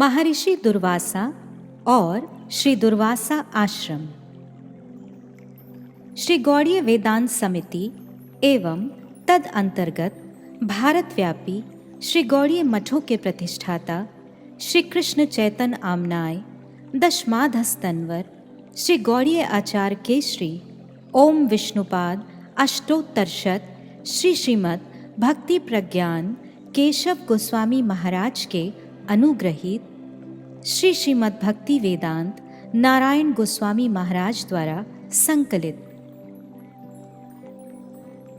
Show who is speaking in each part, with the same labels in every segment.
Speaker 1: महर्षि दुर्वासा और श्री दुर्वासा आश्रम। श्री गौड़ीय वेदांत समिति एवं तद अंतर्गत भारतव्यापी श्री गौड़ीय मठों के प्रतिष्ठाता श्री कृष्ण चैतन्य आमनाय दशमाधस्तन्वर श्री गौड़ीय आचार्य केसरी ओम विष्णुपाद अष्टोत्तरशत श्री श्रीमद् भक्ति प्रज्ञान केशव गोस्वामी महाराज के अनुग्रहित श्री श्रीमद् भक्ति वेदांत नारायण गोस्वामी महाराज द्वारा संकलित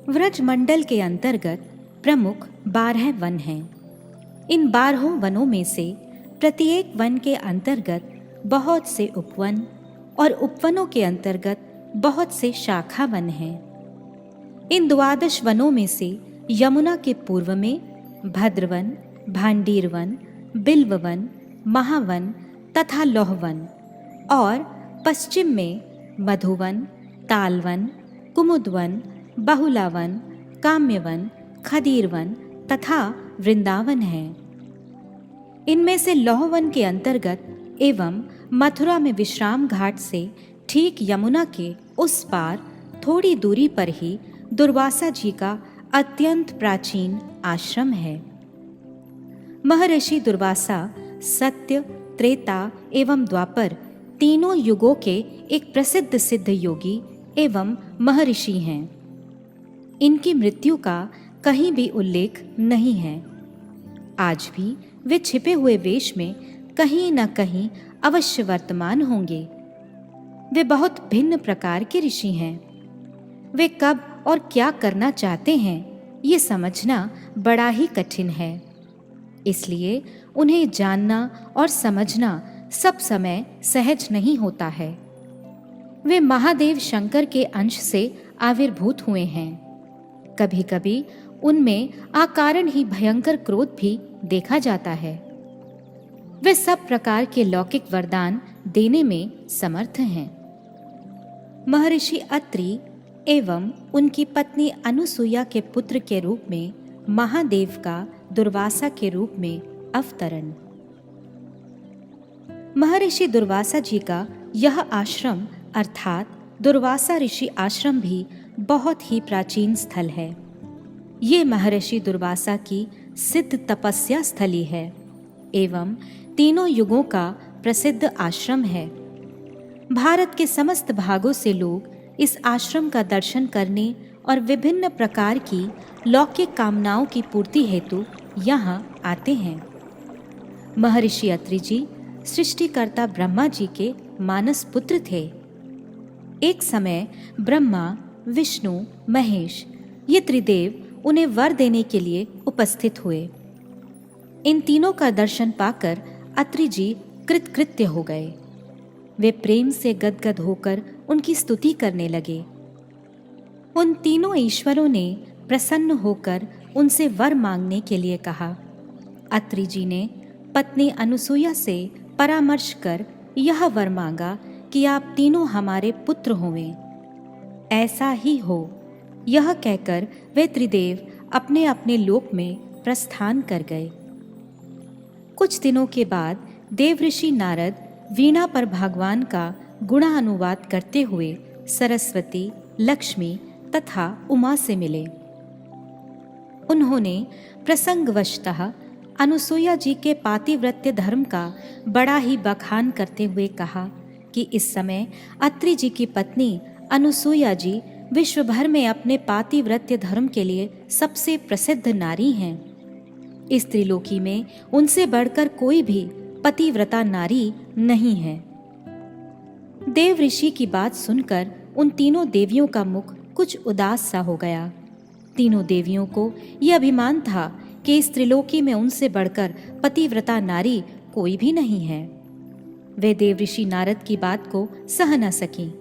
Speaker 1: व्रज मंडल के अंतर्गत प्रमुख 12 वन हैं। इन 12 वनों में से प्रत्येक वन के अंतर्गत बहुत से उपवन और उपवनों के अंतर्गत बहुत से शाखा वन हैं। इन 12 वनों में से यमुना के पूर्व में भद्रवन, भांडीरवन, बिल्ववन, महावन तथा लौहवन और पश्चिम में मधुवन, तालवन, कुमुदवन, बहुलावन, काम्यवन, खदीरवन तथा वृंदावन है। इनमें से लौहवन के अंतर्गत एवं मथुरा में विश्राम घाट से ठीक यमुना के उस पार थोड़ी दूरी पर ही दुर्वासा जी का अत्यंत प्राचीन आश्रम है। महर्षि दुर्वासा सत्य, त्रेता एवं द्वापर तीनों युगों के एक प्रसिद्ध सिद्ध योगी एवं महर्षि हैं। इनकी मृत्यु का कहीं भी उल्लेख नहीं है। आज भी वे छिपे हुए वेश में कहीं न कहीं अवश्य वर्तमान होंगे। वे बहुत भिन्न प्रकार के ऋषि हैं। वे कब और क्या करना चाहते हैं ये समझना बड़ा ही कठिन है। इसलिए उन्हें जानना और समझना सब समय सहज नहीं होता है। वे महादेव शंकर के अंश से आविर्भूत हुए हैं। कभी कभी उनमें अकारण ही भयंकर क्रोध भी देखा जाता है। वे सब प्रकार के लौकिक वरदान देने में समर्थ हैं। महर्षि अत्रि एवं उनकी पत्नी अनुसुईया के पुत्र के रूप में महादेव का दुर्वासा के रूप में अवतरण। महर्षि दुर्वासा जी का यह आश्रम अर्थात दुर्वासा ऋषि आश्रम भी बहुत ही प्राचीन स्थल है। ये महर्षि दुर्वासा की सिद्ध तपस्या स्थली है एवं तीनों युगों का प्रसिद्ध आश्रम है। भारत के समस्त भागों से लोग इस आश्रम का दर्शन करने और विभिन्न प्रकार की लौकिक कामनाओं की पूर्ति हेतु यहाँ आते हैं। महर्षि अत्रि जी सृष्टिकर्ता ब्रह्मा जी के मानस पुत्र थे। एक समय ब्रह्मा, विष्णु, महेश ये त्रिदेव उन्हें वर देने के लिए उपस्थित हुए। इन तीनों का दर्शन पाकर अत्रि जी कृतकृत्य हो गए। वे प्रेम से गदगद होकर उनकी स्तुति करने लगे। उन तीनों ईश्वरों ने प्रसन्न होकर उनसे वर मांगने के लिए कहा। अत्रि जी ने पत्नी अनुसुईया से परामर्श कर यह वर मांगा कि आप तीनों हमारे पुत्र होवें। ऐसा ही हो, यह कहकर वे त्रिदेव अपने अपने लोक में प्रस्थान कर गए। कुछ दिनों के बाद देव ऋषि नारद वीणा पर भगवान का गुणानुवाद करते हुए सरस्वती, लक्ष्मी तथा उमा से मिले। उन्होंने प्रसंगवशतः अनुसुईया जी के पातिव्रत्य धर्म का बड़ा ही बखान करते हुए कहा कि इस समय अत्रि जी की पत्नी अनुसुईया जी विश्व भर में अपने पातिव्रत्य धर्म के लिए सबसे प्रसिद्ध नारी हैं। इस त्रिलोकी में उनसे बढ़कर कोई भी पतिव्रता नारी नहीं है। देव ऋषि की बात सुनकर उन तीनों देवियों का मुख कुछ उदास सा हो गया। तीनों देवियों को यह अभिमान था कि इस त्रिलोकी में उनसे बढ़कर पतिव्रता नारी कोई भी नहीं है। वे देव ऋषि नारद की बात को सह न सकी।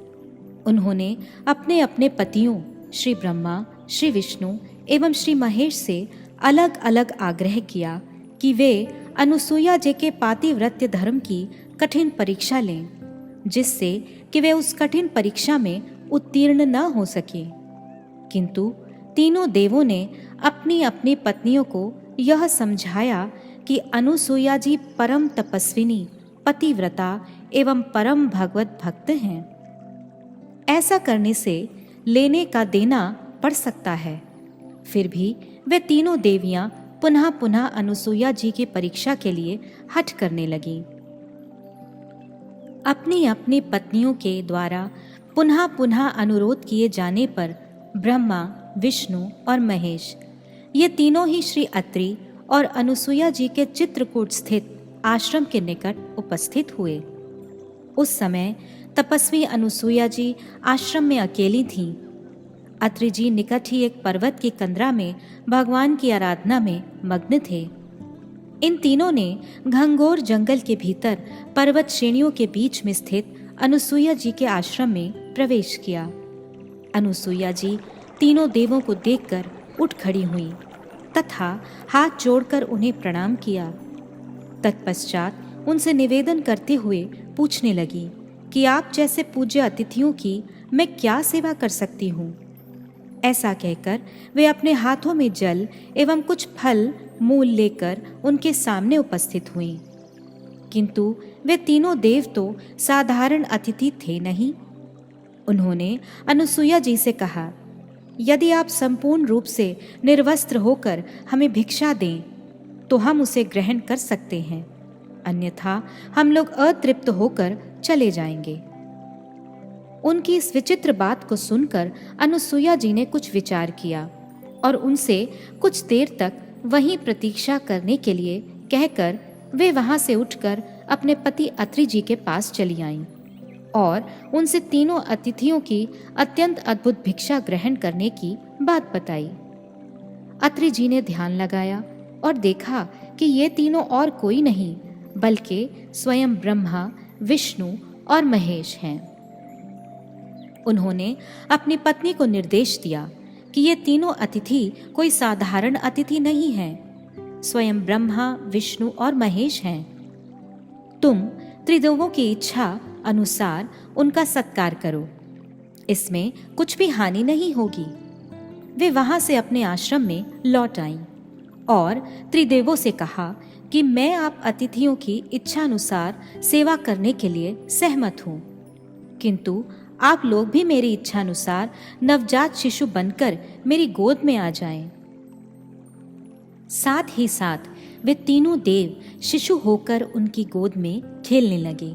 Speaker 1: उन्होंने अपने अपने पतियों श्री ब्रह्मा, श्री विष्णु एवं श्री महेश से अलग अलग आग्रह किया कि वे अनुसुईया जी के पातिव्रत्य धर्म की कठिन परीक्षा लें, जिससे कि वे उस कठिन परीक्षा में उत्तीर्ण न हो सके। किंतु तीनों देवों ने अपनी अपनी पत्नियों को यह समझाया कि अनुसुईया जी परम तपस्विनी, पतिव्रता एवं परम भगवत भक्त हैं। ऐसा करने से लेने का देना पड़ सकता है। फिर भी वे तीनों देवियां पुनः पुनः अनुसुईया जी की परीक्षा के लिए हठ करने लगीं। अपनी अपनी पत्नियों के द्वारा पुनः पुनः अनुरोध किए जाने पर ब्रह्मा, विष्णु और महेश, ये तीनों ही श्री अत्रि और अनुसुईया जी के चित्रकूट स्थित आश्रम के निकट उपस्थित हुए। उस समय तपस्वी अनुसुईया जी आश्रम में अकेली थीं। अत्रि जी निकट ही एक पर्वत की कंदरा में भगवान की आराधना में मग्न थे। इन तीनों ने घंघोर जंगल के भीतर पर्वत श्रेणियों के बीच में स्थित अनुसुईया जी के आश्रम में प्रवेश किया। अनुसुईया जी तीनों देवों को देखकर उठ खड़ी हुई तथा हाथ जोड़कर उन्हें प्रणाम किया। तत्पश्चात उनसे निवेदन करते हुए पूछने लगी कि आप जैसे पूज्य अतिथियों की मैं क्या सेवा कर सकती हूँ। ऐसा कहकर वे अपने हाथों में जल एवं कुछ फल मूल लेकर उनके सामने उपस्थित हुईं। किंतु वे तीनों देव तो साधारण अतिथि थे नहीं। उन्होंने अनुसुईया जी से कहा, यदि आप संपूर्ण रूप से निर्वस्त्र होकर हमें भिक्षा दें तो हम उसे ग्रहण कर सकते हैं, अन्यथा हम लोग अतृप्त होकर चले जाएंगे। उनकी इस विचित्र बात को सुनकर अनुसुईया जी ने कुछ विचार किया और उनसे कुछ देर तक वहीं प्रतीक्षा करने के लिए कहकर वे वहां से उठकर अपने पति अत्रि जी के पास चली आईं और उनसे तीनों अतिथियों की अत्यंत अद्भुत भिक्षा ग्रहण करने की बात बताई। अत्रि जी ने ध्यान लगाया और देखा कि ये तीनों और कोई नहीं बल्कि स्वयं ब्रह्मा, विष्णु और महेश हैं। उन्होंने अपनी पत्नी को निर्देश दिया कि ये तीनों अतिथि कोई साधारण अतिथि नहीं हैं, स्वयं ब्रह्मा, विष्णु और महेश हैं। तुम त्रिदेवों की इच्छा अनुसार उनका सत्कार करो, इसमें कुछ भी हानि नहीं होगी। वे वहां से अपने आश्रम में लौट आईं और त्रिदेवों से कहा कि मैं आप अतिथियों की इच्छा अनुसार सेवा करने के लिए सहमत हूँ, किंतु आप लोग भी मेरी इच्छा अनुसार नवजात शिशु बनकर मेरी गोद में आ जाएं। साथ ही साथ वे तीनों देव शिशु होकर उनकी गोद में खेलने लगे।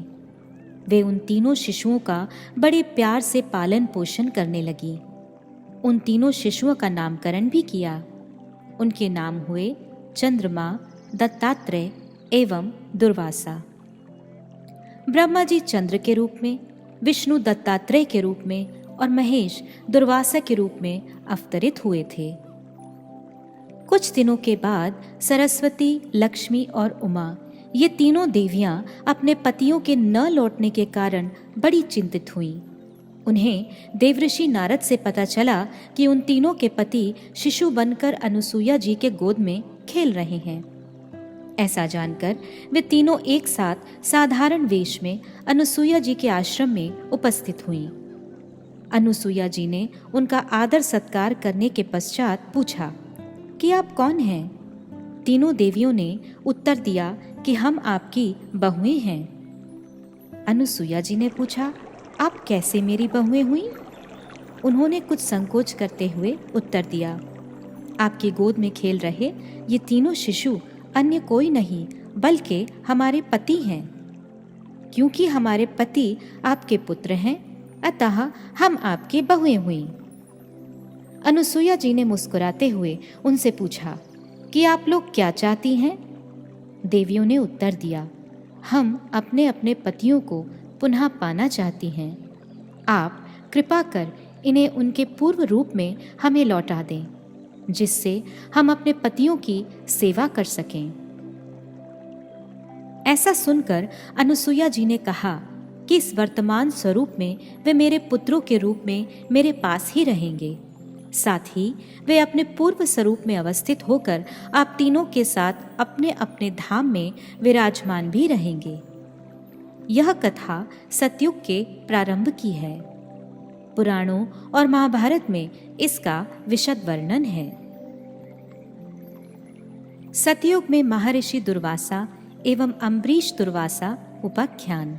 Speaker 1: वे उन तीनों शिशुओं का बड़े प्यार से पालन पोषण करने लगी। उन तीनों शिशुओं का नामकरण भी किया। उनके नाम हुए चंद्रमा, दत्तात्रेय एवं दुर्वासा। ब्रह्मा जी चंद्र के रूप में, विष्णु दत्तात्रेय के रूप में और महेश दुर्वासा के रूप में अवतरित हुए थे। कुछ दिनों के बाद सरस्वती, लक्ष्मी और उमा, ये तीनों देवियां अपने पतियों के न लौटने के कारण बड़ी चिंतित हुईं। उन्हें देवऋषि नारद से पता चला कि उन तीनों के पति शिशु बनकर अनुसुईया जी के गोद में खेल रहे हैं। ऐसा जानकर वे तीनों एक साथ साधारण वेश में अनुसुईया जी के आश्रम में उपस्थित हुईं। अनुसुईया जी ने उनका आदर सत्कार करने के पश्चात पूछा कि आप कौन हैं? तीनों देवियों ने उत्तर दिया कि हम आपकी बहुएं हैं। अनुसुईया जी ने पूछा, आप कैसे मेरी बहुएं हुई? उन्होंने कुछ संकोच करते हुए उत्तर दिया, आपकी गोद में खेल रहे ये तीनों शिशु अन्य कोई नहीं बल्कि हमारे पति हैं। क्योंकि हमारे पति आपके पुत्र हैं, अतः हम आपकी बहुएं हुई। अनुसुईया जी ने मुस्कुराते हुए उनसे पूछा कि आप लोग क्या चाहती हैं? देवियों ने उत्तर दिया, हम अपने अपने पतियों को पुनः पाना चाहती हैं। आप कृपा कर इन्हें उनके पूर्व रूप में हमें लौटा दें, जिससे हम अपने पतियों की सेवा कर सकें। ऐसा सुनकर अनुसुईया जी ने कहा कि इस वर्तमान स्वरूप में वे मेरे पुत्रों के रूप में मेरे पास ही रहेंगे। साथ ही वे अपने पूर्व स्वरूप में अवस्थित होकर आप तीनों के साथ अपने अपने धाम में विराजमान भी रहेंगे। यह कथा सतयुग के प्रारंभ की है। पुराणों और महाभारत में इसका विशद वर्णन है। सतयुग में महर्षि दुर्वासा एवं अम्बरीश दुर्वासा उपाख्यान।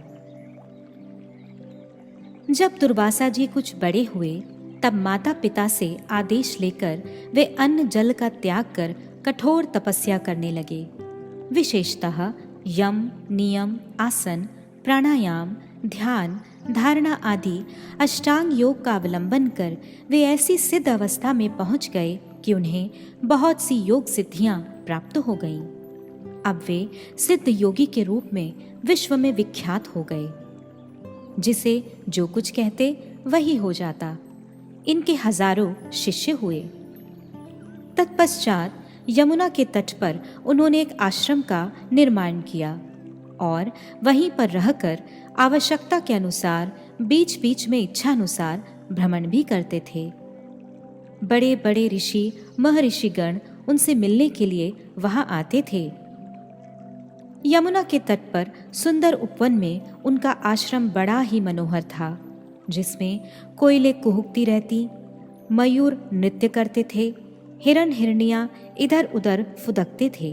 Speaker 1: जब दुर्वासा जी कुछ बड़े हुए तब माता पिता से आदेश लेकर वे अन्न जल का त्याग कर कठोर तपस्या करने लगे। विशेषतः यम, नियम, आसन, प्राणायाम, ध्यान, धारणा आदि अष्टांग योग का अवलंबन कर वे ऐसी सिद्ध अवस्था में पहुंच गए कि उन्हें बहुत सी योग सिद्धियां प्राप्त हो गईं। अब वे सिद्ध योगी के रूप में विश्व में विख्यात हो गए। जिसे जो कुछ कहते वही हो जाता। इनके हजारों शिष्य हुए। तत्पश्चात यमुना के तट पर उन्होंने एक आश्रम का निर्माण किया और वहीं पर रहकर आवश्यकता के अनुसार बीच बीच में इच्छानुसार भ्रमण भी करते थे। बड़े बड़े ऋषि महर्षिगण उनसे मिलने के लिए वहां आते थे। यमुना के तट पर सुंदर उपवन में उनका आश्रम बड़ा ही मनोहर था, जिसमें कोयलें कुहुकती रहती, मयूर नृत्य करते थे, हिरण हिरनियां इधर उधर फुदकते थे।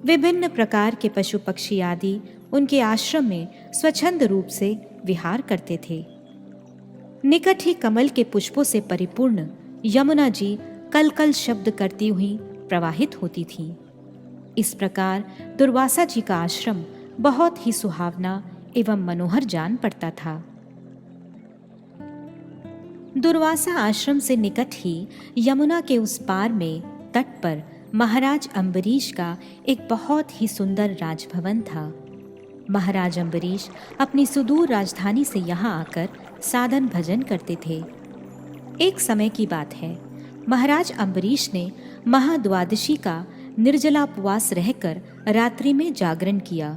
Speaker 1: विभिन्न प्रकार के पशु पक्षी आदि उनके आश्रम में स्वच्छंद रूप से विहार करते थे। निकट ही कमल के पुष्पों से परिपूर्ण यमुना जी कल कल शब्द करती हुई प्रवाहित होती थी। इस प्रकार दुर्वासा जी का आश्रम बहुत ही सुहावना एवं मनोहर जान पड़ता था। दुर्वासा आश्रम से निकट ही यमुना के उस पार में तट पर महाराज अम्बरीश का एक बहुत ही सुंदर राजभवन था। महाराज अम्बरीश अपनी सुदूर राजधानी से यहाँ आकर साधन भजन करते थे। एक समय की बात है, महाराज अम्बरीश ने महाद्वादशी का निर्जलापवास रहकर रात्रि में जागरण किया।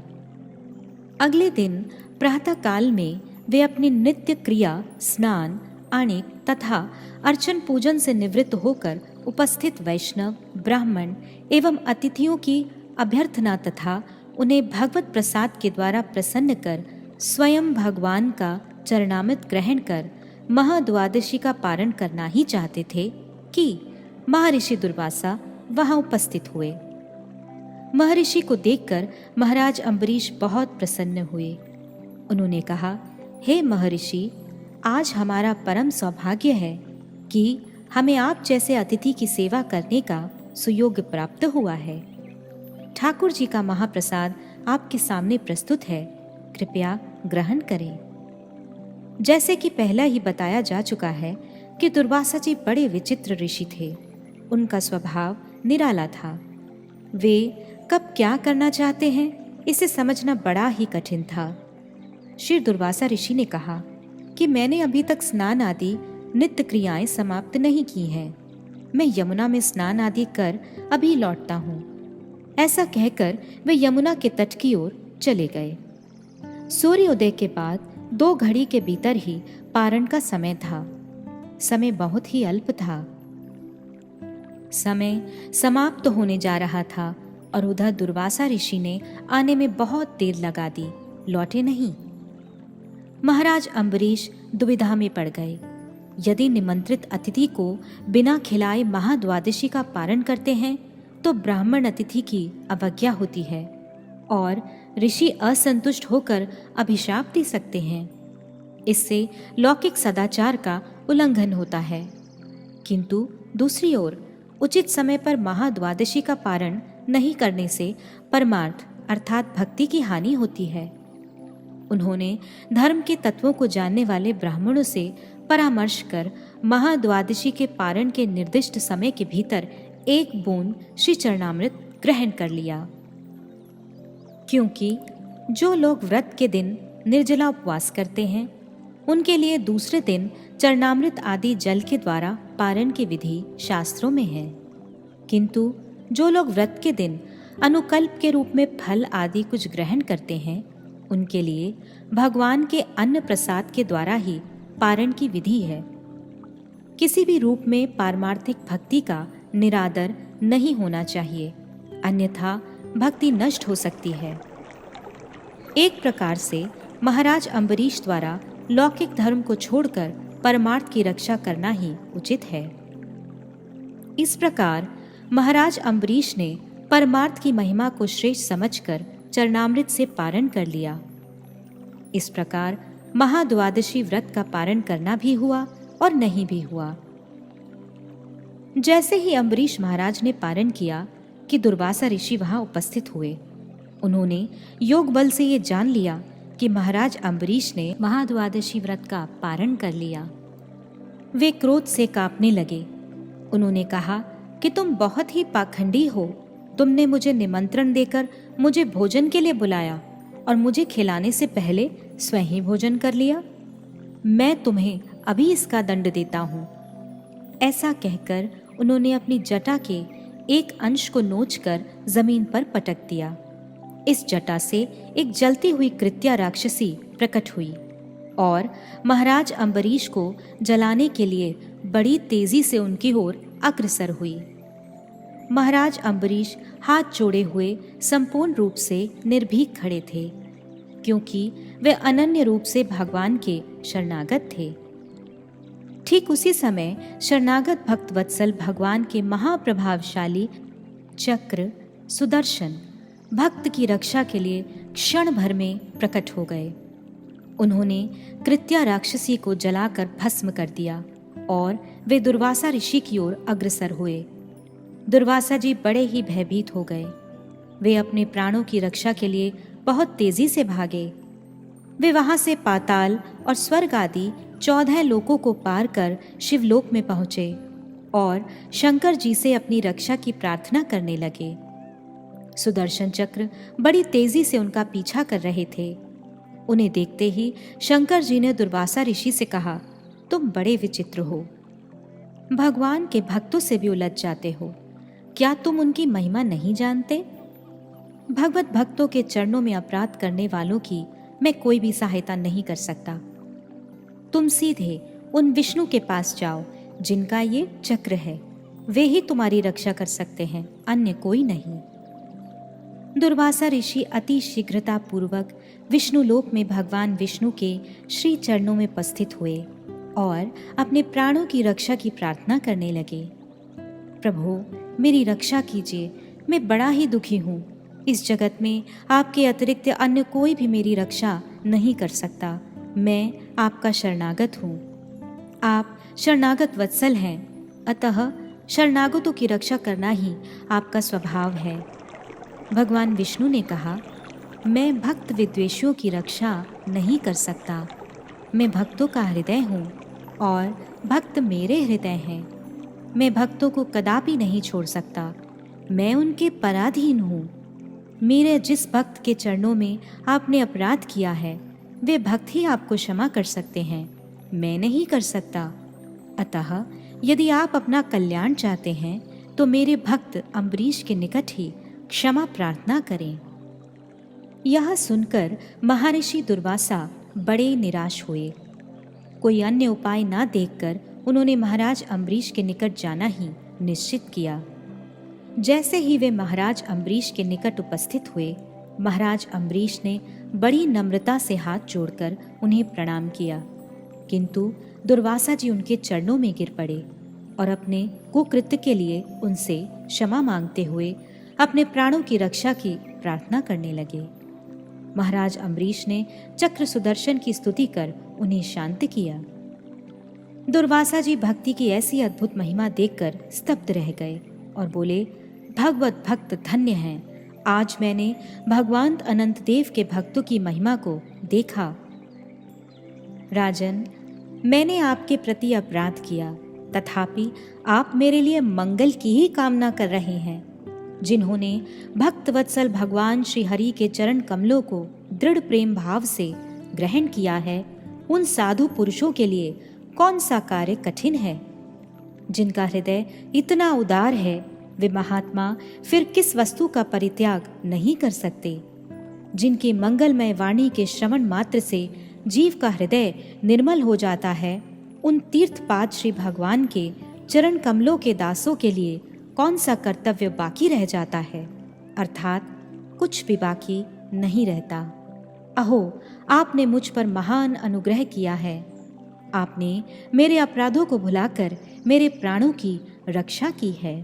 Speaker 1: अगले दिन प्रातः काल में वे अपनी नित्य क्रिया स्नान, आनिक तथा अर्चन पूजन से निवृत्त होकर उपस्थित वैष्णव, ब्राह्मण एवं अतिथियों की अभ्यर्थना तथा उन्हें भगवत प्रसाद के द्वारा प्रसन्न कर स्वयं भगवान का चरणामृत ग्रहण कर महाद्वादशी का पारण करना ही चाहते थे कि महर्षि दुर्वासा वहां उपस्थित हुए। महर्षि को देखकर महाराज अम्बरीश बहुत प्रसन्न हुए। उन्होंने कहा, हे महर्षि, आज हमारा परम सौभाग्य है कि हमें आप जैसे अतिथि की सेवा करने का सुयोग प्राप्त हुआ है। ठाकुर जी का महाप्रसाद आपके सामने प्रस्तुत है, कृपया ग्रहण करें। जैसे कि पहला ही बताया जा चुका है कि दुर्वासा जी बड़े विचित्र ऋषि थे। उनका स्वभाव निराला था। वे कब क्या करना चाहते हैं इसे समझना बड़ा ही कठिन था। श्री दुर्वासा ऋषि ने कहा कि मैंने अभी तक स्नान आदि नित्य क्रियाएं समाप्त नहीं की हैं। मैं यमुना में स्नान आदि कर अभी लौटता हूँ। ऐसा कहकर वे यमुना के तट की ओर चले गए। सूर्योदय के बाद 2 घड़ी के भीतर ही पारण का समय था। समय बहुत ही अल्प था। समय समाप्त होने जा रहा था और उधर दुर्वासा ऋषि ने आने में बहुत देर लगा दी, लौटे नहीं। महाराज अम्बरीश दुविधा में पड़ गए। यदि निमंत्रित अतिथि को बिना खिलाए महाद्वादशी का पारण करते हैं तो ब्राह्मण अतिथि की अवज्ञा होती है और ऋषि असंतुष्ट होकर अभिशाप दे सकते हैं। इससे लौकिक सदाचार का उल्लंघन होता है। किंतु दूसरी ओर उचित समय पर महाद्वादशी का पारण नहीं करने से परमार्थ अर्थात भक्ति की हानि होती है। उन्होंने धर्म के तत्वों को जानने वाले ब्राह्मणों से परामर्श कर महाद्वादशी के पारण के निर्दिष्ट समय के भीतर 1 बूंद श्री चरणामृत ग्रहण कर लिया। क्योंकि जो लोग व्रत के दिन निर्जला उपवास करते हैं उनके लिए दूसरे दिन चरणामृत आदि जल के द्वारा पारण की विधि शास्त्रों में है। किंतु जो लोग व्रत के दिन अनुकल्प के रूप में फल आदि कुछ ग्रहण करते हैं उनके लिए भगवान के अन्न प्रसाद के द्वारा ही पारण की विधि है। किसी भी रूप में पारमार्थिक भक्ति का निरादर नहीं होना चाहिए, अन्यथा भक्ति नष्ट हो सकती है। एक प्रकार से महाराज अम्बरीश द्वारा लौकिक धर्म को छोड़कर परमार्थ की रक्षा करना ही उचित है। इस प्रकार महाराज अम्बरीश ने परमार्थ की महिमा को श्रेष्ठ समझकर चरणामृत से पारण कर लिया। इस प्रकार महाद्वादशी व्रत का पारण करना भी हुआ और नहीं भी हुआ। जैसे ही अम्बरीश महाराज ने पारण किया कि दुर्वासा ऋषि वहां उपस्थित हुए। उन्होंने योग बल से ये जान लिया कि महाराज अम्बरीश ने महाद्वादशी व्रत का पारण कर लिया। वे क्रोध से कांपने लगे। उन्होंने कहा कि तुम बहुत ही पाखंडी हो। तुमने मुझे निमंत्रण देकर मुझे भोजन के लिए बुलाया और मुझे खिलाने से पहले स्वयं ही भोजन कर लिया। मैं तुम्हें अभी इसका दंड देता हूँ। ऐसा कहकर उन्होंने अपनी जटा के एक अंश को नोचकर जमीन पर पटक दिया। इस जटा से एक जलती हुई कृत्या राक्षसी प्रकट हुई और महाराज अम्बरीश को जलाने के लिए बड़ी तेजी से उनकी ओर अग्रसर हुई। महाराज अम्बरीश हाथ जोड़े हुए संपूर्ण रूप से निर्भीक खड़े थे, क्योंकि वे अनन्य रूप से भगवान के शरणागत थे। ठीक उसी समय शरणागत भक्त वत्सल भगवान के महाप्रभावशाली चक्र सुदर्शन भक्त की रक्षा के लिए क्षण भर में प्रकट हो गए। उन्होंने कृत्या राक्षसी को जलाकर भस्म कर दिया और वे दुर्वासा ऋषि की ओर अग्रसर हुए। दुर्वासा जी बड़े ही भयभीत हो गए। वे अपने प्राणों की रक्षा के लिए बहुत तेजी से भागे। वे वहां से पाताल और स्वर्ग आदि 14 लोकों को पार कर शिवलोक में पहुंचे और शंकर जी से अपनी रक्षा की प्रार्थना करने लगे। सुदर्शन चक्र बड़ी तेजी से उनका पीछा कर रहे थे। उन्हें देखते ही शंकर जी ने दुर्वासा ऋषि से कहा, तुम बड़े विचित्र हो। भगवान के भक्तों से भी उलझ जाते हो। क्या तुम उनकी महिमा नहीं जानते? भगवत भक्तों के चरणों में अपराध करने वालों की मैं कोई भी सहायता नहीं कर सकता। तुम सीधे उन विष्णु के पास जाओ जिनका ये चक्र है। वे ही तुम्हारी रक्षा कर सकते हैं, अन्य कोई नहीं। दुर्वासा ऋषि अति शीघ्रता पूर्वक विष्णुलोक में भगवान विष्णु के श्री चरणों में उपस्थित हुए और अपने प्राणों की रक्षा की प्रार्थना करने लगे। प्रभु, मेरी रक्षा कीजिए। मैं बड़ा ही दुखी हूँ। इस जगत में आपके अतिरिक्त अन्य कोई भी मेरी रक्षा नहीं कर सकता। मैं आपका शरणागत हूँ। आप शरणागत वत्सल हैं, अतः शरणागतों की रक्षा करना ही आपका स्वभाव है। भगवान विष्णु ने कहा, मैं भक्त विद्वेषियों की रक्षा नहीं कर सकता। मैं भक्तों का हृदय हूँ और भक्त मेरे हृदय हैं। मैं भक्तों को कदापि नहीं छोड़ सकता। मैं उनके पराधीन हूँ। मेरे जिस भक्त के चरणों में आपने अपराध किया है, वे भक्त ही आपको क्षमा कर सकते हैं, मैं नहीं कर सकता। अतः यदि आप अपना कल्याण चाहते हैं तो मेरे भक्त अम्बरीश के निकट ही क्षमा प्रार्थना करें। यह सुनकर महर्षि दुर्वासा बड़े निराश हुए। कोई अन्य उपाय ना देखकर उन्होंने महाराज अम्बरीश के निकट जाना ही निश्चित किया। जैसे ही वे महाराज अम्बरीश के निकट उपस्थित हुए, महाराज अम्बरीश ने बड़ी नम्रता से हाथ जोड़कर उन्हें प्रणाम किया, किंतु दुर्वासा जी उनके चरणों में गिर पड़े और अपने कुकृत्य के लिए उनसे क्षमा मांगते हुए अपने प्राणों की रक्षा की प्रार्थना करने लगे। महाराज अम्बरीश ने चक्र सुदर्शन की स्तुति कर उन्हें शांत किया। दुर्वासा जी भक्ति की ऐसी अद्भुत महिमा देखकर स्तब्ध रह गए और बोले, भगवत भक्त धन्य हैं। आज मैंने भगवान अनंत देव के भक्तों की महिमा को देखा। राजन, मैंने आपके प्रति अपराध किया, तथापि आप मेरे लिए मंगल की ही कामना कर रहे हैं। जिन्होंने भक्त वत्सल भगवान श्री हरि के चरण कमलों को दृढ़ प्रेम भाव से ग्रहण किया है, उन साधु पुरुषों के लिए कौन सा कार्य कठिन है। जिनका हृदय इतना उदार है, वे महात्मा फिर किस वस्तु का परित्याग नहीं कर सकते। जिनकी मंगलमय वाणी के श्रवण मात्र से जीव का हृदय निर्मल हो जाता है, उन तीर्थपाद श्री भगवान के चरण कमलों के दासों के लिए कौन सा कर्तव्य बाकी रह जाता है, अर्थात कुछ भी बाकी नहीं रहता। अहो, आपने मुझ पर महान अनुग्रह किया है। आपने मेरे अपराधों को भुलाकर मेरे प्राणों की रक्षा की है।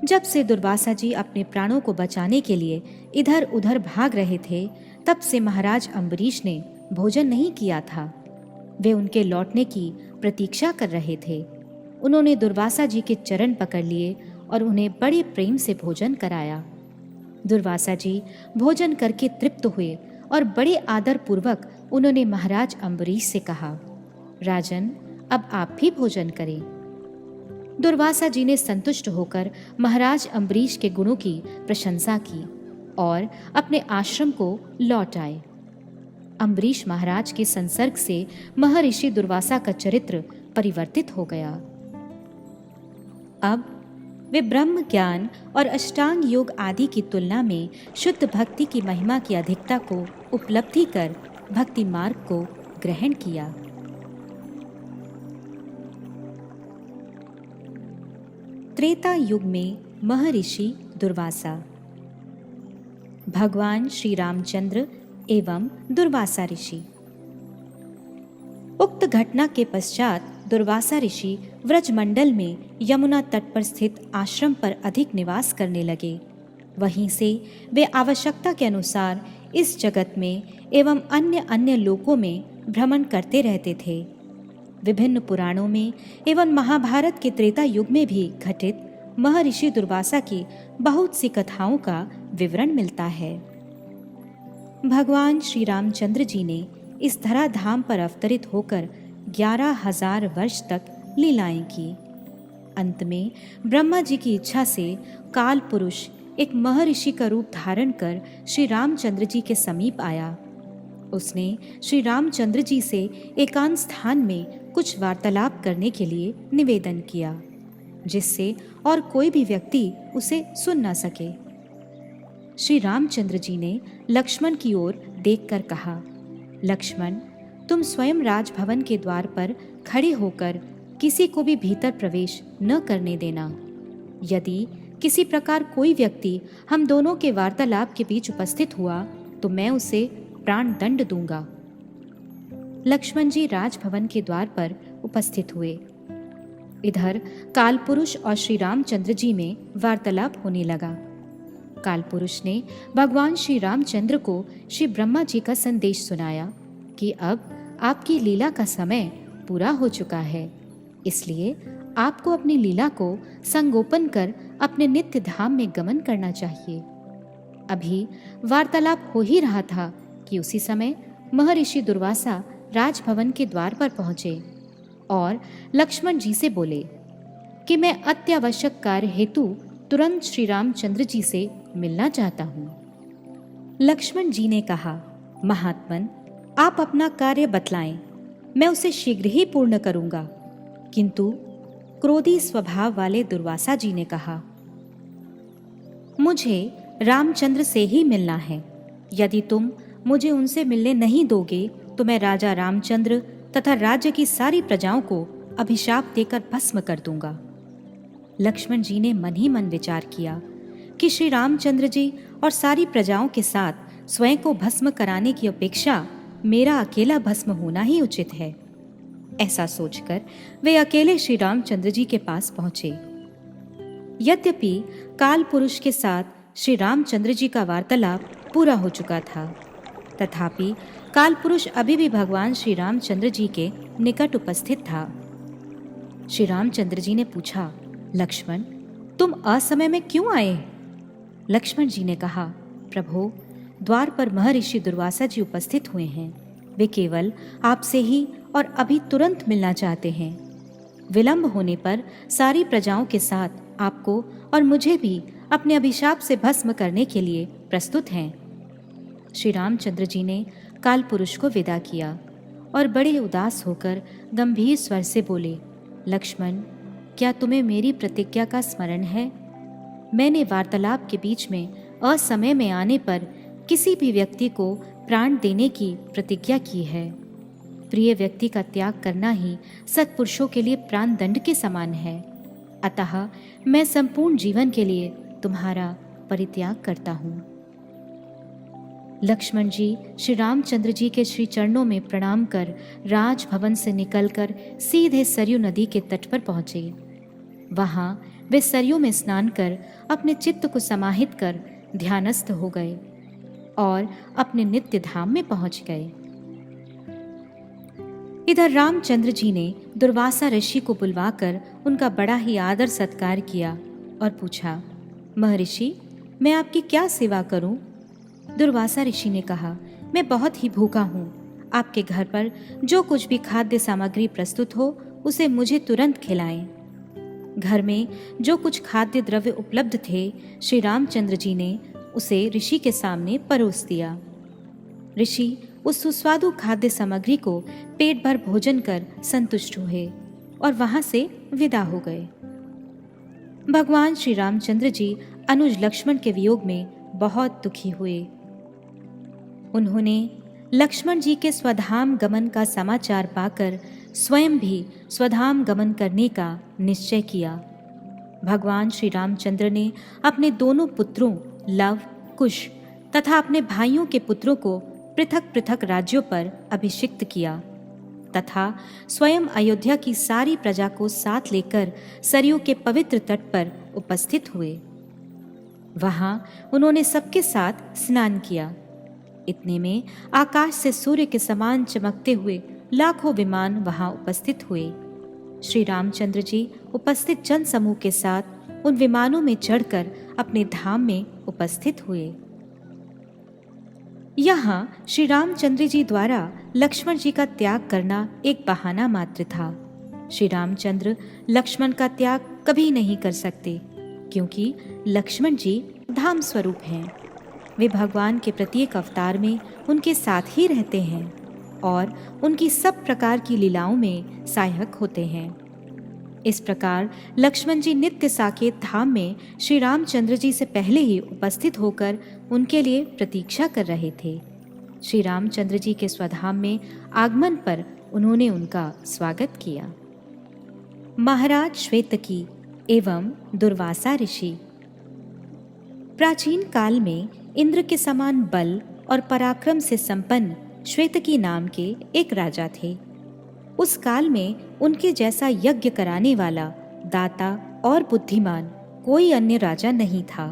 Speaker 1: जब से दुर्वासा जी अपने प्राणों को बचाने के लिए इधर उधर भाग रहे थे, तब से महाराज अम्बरीश ने भोजन नहीं किया था। वे उनके लौटने की प्रतीक्षा कर रहे थे। उन्होंने दुर्वासा जी के चरण पकड़ लिए और उन्हें बड़े प्रेम से भोजन कराया। दुर्वासा जी भोजन करके तृप्त हुए और बड़े आदर पूर्वक उन्होंने महाराज अम्बरीश से कहा, राजन, अब आप भी भोजन करें। दुर्वासा जी ने संतुष्ट होकर महाराज अम्बरीश के गुणों की प्रशंसा की और अपने आश्रम को लौट आए। अम्बरीश महाराज के संसर्ग से महर्षि दुर्वासा का चरित्र परिवर्तित हो गया। अब वे ब्रह्म ज्ञान और अष्टांग योग आदि की तुलना में शुद्ध भक्ति की महिमा की अधिकता को उपलब्धि कर भक्ति मार्ग को ग्रहण किया। त्रेता युग में महर्षि दुर्वासा। भगवान श्री रामचंद्र एवं दुर्वासा ऋषि। उक्त घटना के पश्चात दुर्वासा ऋषि व्रजमंडल में यमुना तट पर स्थित आश्रम पर अधिक निवास करने लगे। वहीं से वे आवश्यकता के अनुसार इस जगत में एवं अन्य अन्य लोकों में भ्रमण करते रहते थे। विभिन्न पुराणों में एवं महाभारत के त्रेता युग में भी घटित महर्षि दुर्वासा की बहुत सी कथाओं का विवरण मिलता है। भगवान श्री रामचंद्र जी ने इस धराधाम पर अवतरित होकर 11,000 वर्ष तक लीलाएं की। अंत में ब्रह्मा जी की इच्छा से काल पुरुष एक महर्षि का रूप धारण कर श्री रामचंद्र जी के समीप आया। उसने श्री रामचंद्र जी से एकांत स्थान में कुछ वार्तालाप करने के लिए निवेदन किया, जिससे और कोई भी व्यक्ति उसे सुन न सके। श्री रामचंद्र जी ने लक्ष्मण की ओर देखकर कहा, लक्ष्मण, तुम स्वयं राजभवन के द्वार पर खड़े होकर किसी को भी भीतर प्रवेश न करने देना। यदि किसी प्रकार कोई व्यक्ति हम दोनों के वार्तालाप के बीच उपस्थित हुआ तो मैं उसे प्राण दंड दूंगा। लक्ष्मण जी राजभवन के द्वार पर उपस्थित हुए। इधर कालपुरुष और श्री रामचंद्र जी में वार्तालाप होने लगा। कालपुरुष ने भगवान श्री रामचंद्र को श्री ब्रह्मा जी का संदेश सुनाया कि अब आपकी लीला का समय पूरा हो चुका है, इसलिए आपको अपनी लीला को संगोपन कर अपने नित्य धाम में गमन करना चाहिए। अभी वार्तालाप हो ही रहा था कि उसी समय महर्षि दुर्वासा राजभवन के द्वार पर पहुंचे और लक्ष्मण जी से बोले कि मैं अत्यावश्यक कार्य हेतु तुरंत श्री रामचंद्र जी से मिलना चाहता हूँ। लक्ष्मण जी ने कहा, महात्मन, आप अपना कार्य बतलाएं, मैं उसे शीघ्र ही पूर्ण करूंगा। किंतु क्रोधी स्वभाव वाले दुर्वासा जी ने कहा, मुझे रामचंद्र से ही मिलना है। यदि तुम मुझे उनसे मिलने नहीं दोगे तो मैं राजा रामचंद्र तथा राज्य की सारी प्रजाओं को अभिशाप देकर भस्म कर दूंगा। लक्ष्मण जी ने मन ही मन विचार किया कि श्री रामचंद्र जी और सारी प्रजाओं के साथ स्वयं को भस्म कराने की अपेक्षा मेरा अकेला भस्म होना ही उचित है। ऐसा सोचकर वे अकेले श्री रामचंद्र जी के पास पहुंचे। यद्यपि काल पुरुष के साथ श्री रामचंद्र जी का वार्तालाप पूरा हो चुका था, तथापि काल पुरुष अभी भी भगवान श्री रामचंद्र जी के निकट उपस्थित था। श्री रामचंद्र जी ने पूछा, लक्ष्मण, तुम असमय में क्यों आए? लक्ष्मण जी ने कहा, प्रभु, द्वार पर महर्षि दुर्वासा जी उपस्थित हुए हैं। वे केवल आपसे ही और अभी तुरंत मिलना चाहते हैं। विलंब होने पर सारी प्रजाओं के साथ आपको और मुझे भी अपने अभिशाप से भस्म करने के लिए प्रस्तुत हैं। श्री रामचंद्र जी ने काल पुरुष को विदा किया और बड़े उदास होकर गंभीर स्वर से बोले, लक्ष्मण, क्या तुम्हें मेरी प्रतिज्ञा का स्मरण है? मैंने वार्तालाप के बीच में असमय में आने पर किसी भी व्यक्ति को प्राण देने की प्रतिज्ञा की है। प्रिय व्यक्ति का त्याग करना ही सत्पुरुषों के लिए प्राण दंड के समान है। अतः मैं संपूर्ण जीवन के लिए तुम्हारा परित्याग करता हूँ। लक्ष्मण जी श्री रामचंद्र जी के श्री चरणों में प्रणाम कर राजभवन से निकलकर सीधे सरयू नदी के तट पर पहुंचे। वहां वे सरयू में स्नान कर अपने चित्त को समाहित कर ध्यानस्थ हो गए और अपने नित्य धाम में पहुंच गए। इधर रामचंद्र जी ने दुर्वासा ऋषि को बुलवाकर उनका बड़ा ही आदर सत्कार किया और पूछा, महर्षि, मैं आपकी क्या सेवा करूं? दुर्वासा ऋषि ने कहा, मैं बहुत ही भूखा हूँ। आपके घर पर जो कुछ भी खाद्य सामग्री प्रस्तुत हो उसे मुझे तुरंत खिलाएं। घर में जो कुछ खाद्य द्रव्य उपलब्ध थे, श्री रामचंद्र जी ने उसे ऋषि के सामने परोस दिया। ऋषि उस सुस्वादु खाद्य सामग्री को पेट भर भोजन कर संतुष्ट हुए और वहां से विदा हो गए। भगवान श्री रामचंद्र जी अनुज लक्ष्मण के वियोग में बहुत दुखी हुए। उन्होंने लक्ष्मण जी के स्वधाम गमन का समाचार पाकर स्वयं भी स्वधाम गमन करने का निश्चय किया। भगवान श्री रामचंद्र ने अपने दोनों पुत्रों लव, कुश तथा अपने भाइयों के पुत्रों को पृथक पृथक राज्यों पर अभिषिक्त किया तथा स्वयं अयोध्या की सारी प्रजा को साथ लेकर सरयू के पवित्र तट पर उपस्थित हुए। वहां उन्होंने सबके साथ स्नान किया। इतने में आकाश से सूर्य के समान चमकते हुए लाखों विमान वहां उपस्थित हुए। श्री रामचंद्र जी उपस्थित जन समूह के साथ उन विमानों में चढ़कर अपने धाम में उपस्थित हुए। यहाँ श्री रामचंद्र जी द्वारा लक्ष्मण जी का त्याग करना एक बहाना मात्र था। श्री रामचंद्र लक्ष्मण का त्याग कभी नहीं कर सकते, क्योंकि लक्ष्मण जी धाम स्वरूप हैं। वे भगवान के प्रत्येक अवतार में उनके साथ ही रहते हैं और उनकी सब प्रकार की लीलाओं में सहायक होते हैं। इस प्रकार लक्ष्मण जी नित्य साकेत धाम में श्री रामचंद्र जी से पहले ही उपस्थित होकर उनके लिए प्रतीक्षा कर रहे थे। श्री रामचंद्र जी के स्वधाम में आगमन पर उन्होंने उनका स्वागत किया। महाराज श्वेतकी एवं दुर्वासा ऋषि। प्राचीन काल में इंद्र के समान बल और पराक्रम से संपन्न श्वेतकी नाम के एक राजा थे। उस काल में उनके जैसा यज्ञ कराने वाला, दाता और बुद्धिमान कोई अन्य राजा नहीं था।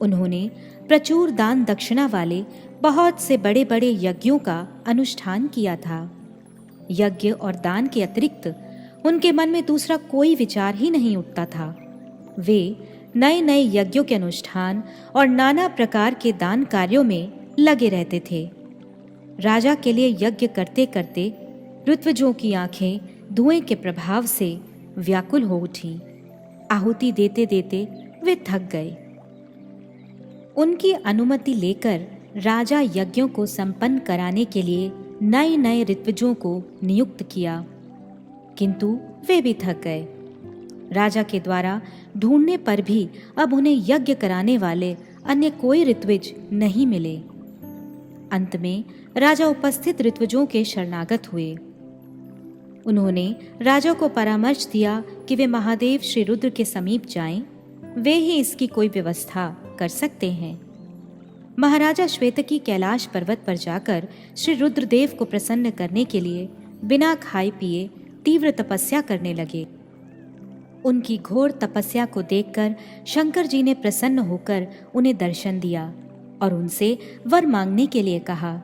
Speaker 1: उन्होंने प्रचुर दान दक्षिणा वाले बहुत से बड़े बड़े यज्ञों का अनुष्ठान किया था। यज्ञ और दान के अतिरिक्त उनके मन में दूसरा कोई विचार ही नहीं उठता था। वे नए नए यज्ञों के अनुष्ठान और नाना प्रकार के दान कार्यों में लगे रहते थे। राजा के लिए यज्ञ करते करते ऋत्विजों की आंखें धुएं के प्रभाव से व्याकुल हो उठी। आहुति देते देते वे थक गए। उनकी अनुमति लेकर राजा यज्ञों को संपन्न कराने के लिए नए नए ऋत्विजों को नियुक्त किया, किंतु वे भी थक गए। राजा के द्वारा ढूंढने पर भी अब उन्हें यज्ञ कराने वाले अन्य कोई ऋत्विज नहीं मिले। अंत में राजा उपस्थित ऋत्विजों के शरणागत हुए। उन्होंने राजा को परामर्श दिया कि वे महादेव श्री रुद्र के समीप जाएं, वे ही इसकी कोई व्यवस्था कर सकते हैं। महाराजा श्वेतकी कैलाश पर्वत पर जाकर श्री रुद्रदेव को प्रसन्न करने के लिए बिना खाए पिए तीव्र तपस्या करने लगे। उनकी घोर तपस्या को देखकर शंकर जी ने प्रसन्न होकर उन्हें दर्शन दिया और उनसे वर मांगने के लिए कहा।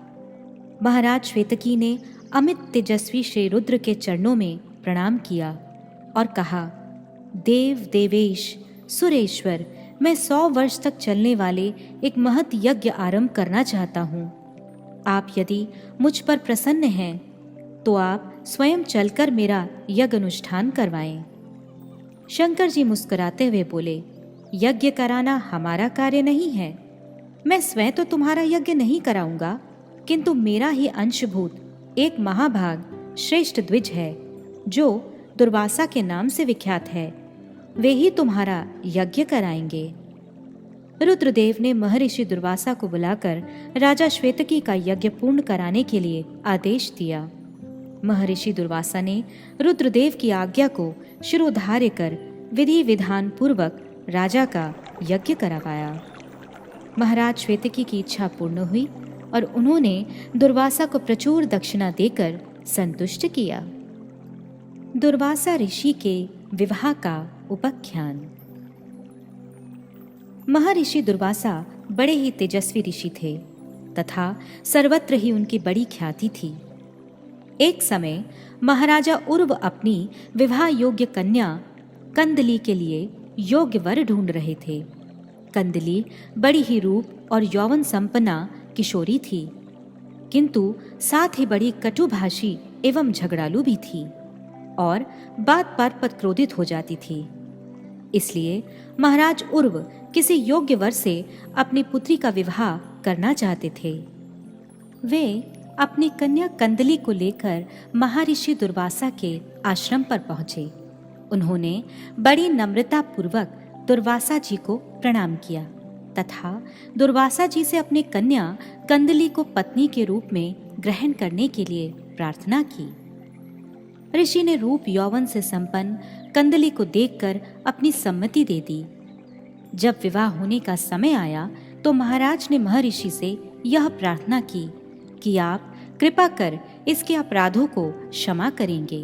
Speaker 1: महाराज श्वेतकी ने अमित तेजस्वी श्री रुद्र के चरणों में प्रणाम किया और कहा, देव देवेश सुरेश्वर, मैं 100 वर्ष तक चलने वाले एक महत यज्ञ आरंभ करना चाहता हूँ। आप यदि मुझ पर प्रसन्न हैं तो आप स्वयं चलकर मेरा यज्ञ अनुष्ठान करवाएं। शंकर जी मुस्कुराते हुए बोले, यज्ञ कराना हमारा कार्य नहीं है। मैं स्वयं तो तुम्हारा यज्ञ नहीं कराऊंगा, किंतु मेरा ही अंशभूत एक महाभाग श्रेष्ठ द्विज है जो दुर्वासा के नाम से विख्यात है, वे ही तुम्हारा यज्ञ कराएंगे। रुद्रदेव ने महर्षि दुर्वासा को बुलाकर राजा श्वेतकी का यज्ञ पूर्ण कराने के लिए आदेश दिया। महर्षि दुर्वासा ने रुद्रदेव की आज्ञा को शिरोधार्य कर विधि विधान पूर्वक राजा का यज्ञ करवाया। महाराज श्वेतकी की इच्छा पूर्ण हुई और उन्होंने दुर्वासा को प्रचुर दक्षिणा देकर संतुष्ट किया। दुर्वासा ऋषि के विवाह का उपाख्यान। महर्षि दुर्वासा बड़े ही तेजस्वी ऋषि थे तथा सर्वत्र ही उनकी बड़ी ख्याति थी। एक समय महाराजा उर्व अपनी विवाह योग्य कन्या कंदली के लिए योग्य वर ढूंढ रहे थे। कंदली बड़ी ही रूप और यौवन संपन्ना किशोरी थी, किंतु साथ ही बड़ी कटुभाषी एवं झगड़ालू भी थी और बात बात पर क्रोधित हो जाती थी। इसलिए महाराज उर्व किसी योग्य वर से अपनी पुत्री का विवाह करना चाहते थे। वे अपनी कन्या कंदली को लेकर महर्षि दुर्वासा के आश्रम पर पहुंचे। उन्होंने बड़ी नम्रता पूर्वक दुर्वासा जी को प्रणाम किया तथा दुर्वासा जी से अपनी कन्या कंदली को पत्नी के रूप में ग्रहण करने के लिए प्रार्थना की। ऋषि ने रूप यौवन से संपन्न कंदली को देखकर अपनी सम्मति दे दी। जब विवाह होने का समय आया तो महाराज ने महर्षि से यह प्रार्थना की कि आप कृपा कर इसके अपराधों को क्षमा करेंगे।